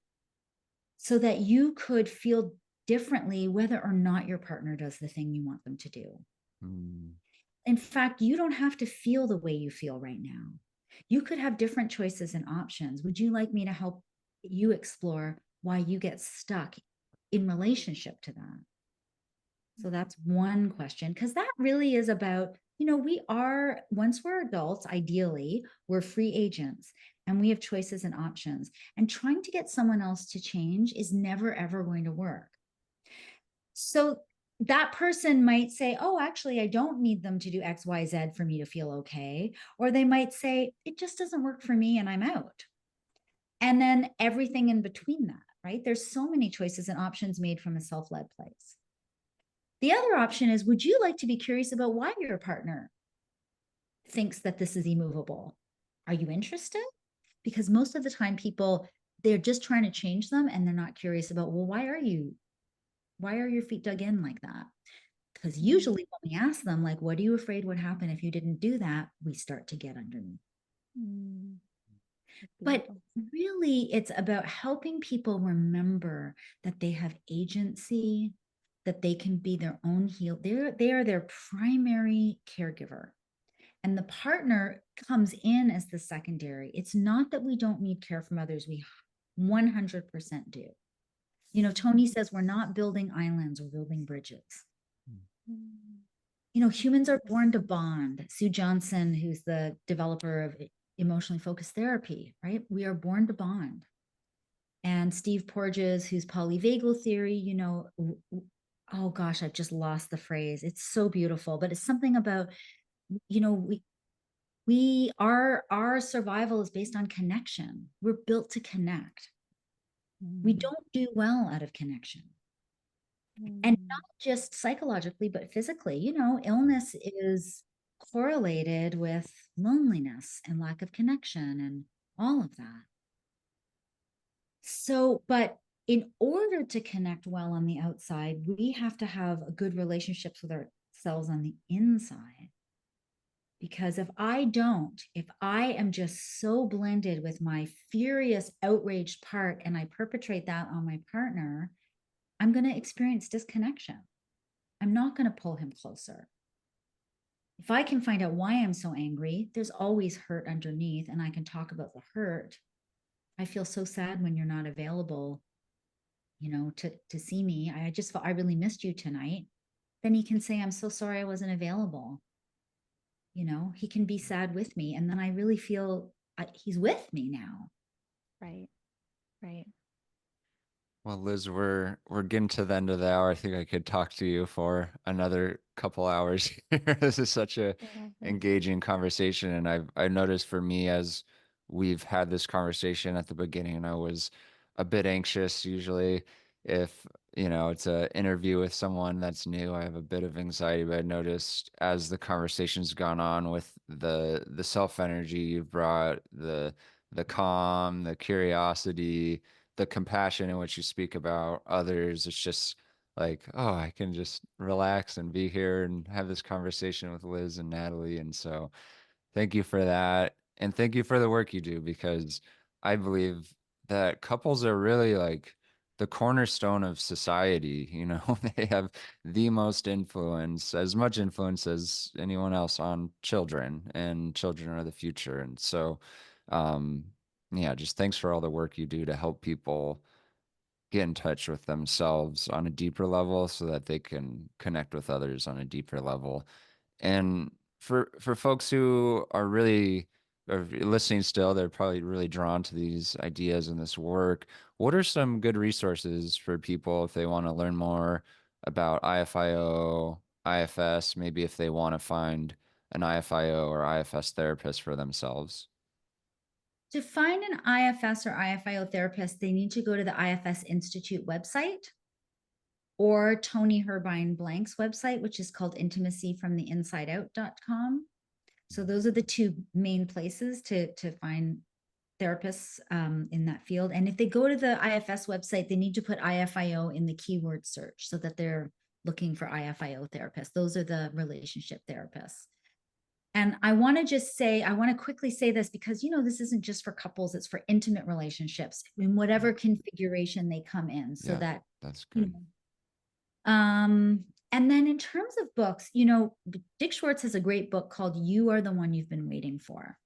so that you could feel differently whether or not your partner does the thing you want them to do? Mm. In fact, you don't have to feel the way you feel right now. You could have different choices and options. Would you like me to help you explore why you get stuck in relationship to that? So that's one question, because that really is about, once we're adults, ideally, we're free agents and we have choices and options. And trying to get someone else to change is never, ever going to work. So that person might say, oh, actually, I don't need them to do X, Y, Z for me to feel okay. Or they might say, it just doesn't work for me and I'm out. And then everything in between that, right? There's so many choices and options made from a self led place. The other option is, would you like to be curious about why your partner thinks that this is immovable? Are you interested? Because most of the time people, they're just trying to change them and they're not curious about, well, why are your feet dug in like that? Because usually when we ask them, like, what are you afraid would happen if you didn't do that? We start to get underneath. But really, it's about helping people remember that they have agency, that they can be their own heal. They are their primary caregiver. And the partner comes in as the secondary. It's not that we don't need care from others. We 100% do. Toni says we're not building islands, we're building bridges. Humans are born to bond. Sue Johnson, who's the developer of emotionally focused therapy, right? We are born to bond. And Steve Porges, who's polyvagal theory, oh gosh, I've just lost the phrase. It's so beautiful, but it's something about, our survival is based on connection. We're built to connect. We don't do well out of connection. And not just psychologically, but physically. Illness is correlated with loneliness and lack of connection and all of that. So, but in order to connect well on the outside, we have to have a good relationships with ourselves on the inside. Because if I am just so blended with my furious, outraged part and I perpetrate that on my partner, I'm going to experience disconnection. I'm not going to pull him closer. If I can find out why I'm so angry, there's always hurt underneath, and I can talk about the hurt. I feel so sad when you're not available, to see me. I just felt I really missed you tonight. Then he can say, I'm so sorry I wasn't available. He can be sad with me. And then I really feel he's with me now. Right. Right. Well, Liz, we're getting to the end of the hour. I think I could talk to you for another couple hours here. This is such a engaging conversation, and I've noticed for me as we've had this conversation at the beginning, I was a bit anxious. Usually, if it's an interview with someone that's new, I have a bit of anxiety. But I noticed as the conversation's gone on with the self energy you've brought, the calm, the curiosity, the compassion in which you speak about others. It's just like, oh, I can just relax and be here and have this conversation with Liz and Natalie. And so thank you for that. And thank you for the work you do, because I believe that couples are really like the cornerstone of society. They have the most influence, as much influence as anyone else on children, and children are the future. And so, um, yeah, just thanks for all the work you do to help people get in touch with themselves on a deeper level so that they can connect with others on a deeper level. And for folks who are really are listening still, they're probably really drawn to these ideas and this work. What are some good resources for people if they want to learn more about IFIO, IFS, maybe if they want to find an IFIO or IFS therapist for themselves? To find an IFS or IFIO therapist, they need to go to the IFS Institute website, or Toni Herbine-Blank's website, which is called intimacyfromtheinsideout.com. So those are the two main places to find therapists in that field. And if they go to the IFS website, they need to put IFIO in the keyword search so that they're looking for IFIO therapists. Those are the relationship therapists. And I want to just say, I want to quickly say this because, this isn't just for couples, it's for intimate relationships in whatever configuration they come in. So that that's good. And then in terms of books, Dick Schwartz has a great book called You Are the One You've Been Waiting For.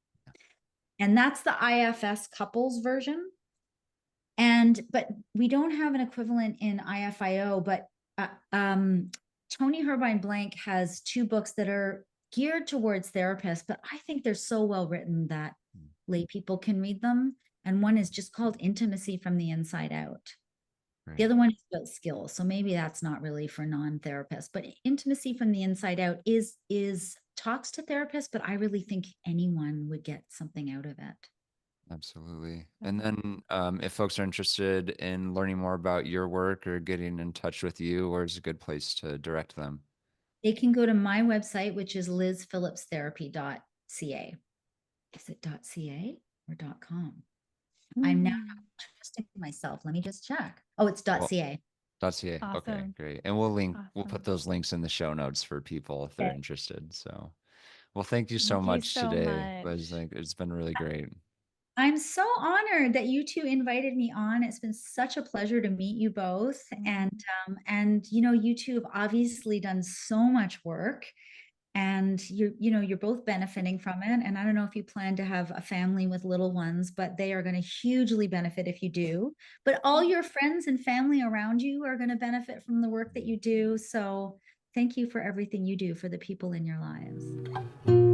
And that's the IFS couples version. But we don't have an equivalent in IFIO, but Toni Herbine-Blank has two books that are geared towards therapists, but I think they're so well written that lay people can read them. And one is just called Intimacy from the Inside Out. Right. The other one is about skills. So maybe that's not really for non-therapists, but Intimacy from the Inside Out is talks to therapists, but I really think anyone would get something out of it. Absolutely. And then if folks are interested in learning more about your work or getting in touch with you, where's a good place to direct them? They can go to my website, which is lizphillipstherapy.ca. Is it .ca or .com? I'm now trusting myself. Let me just check. Oh, it's .ca. .ca. Awesome. Okay, great. And we'll put those links in the show notes for people if they're interested. So, well, thank you so much today. It's been really great. I'm so honored that you two invited me on. It's been such a pleasure to meet you both. And you two have obviously done so much work, and you're both benefiting from it. And I don't know if you plan to have a family with little ones, but they are going to hugely benefit if you do. But all your friends and family around you are going to benefit from the work that you do. So thank you for everything you do for the people in your lives.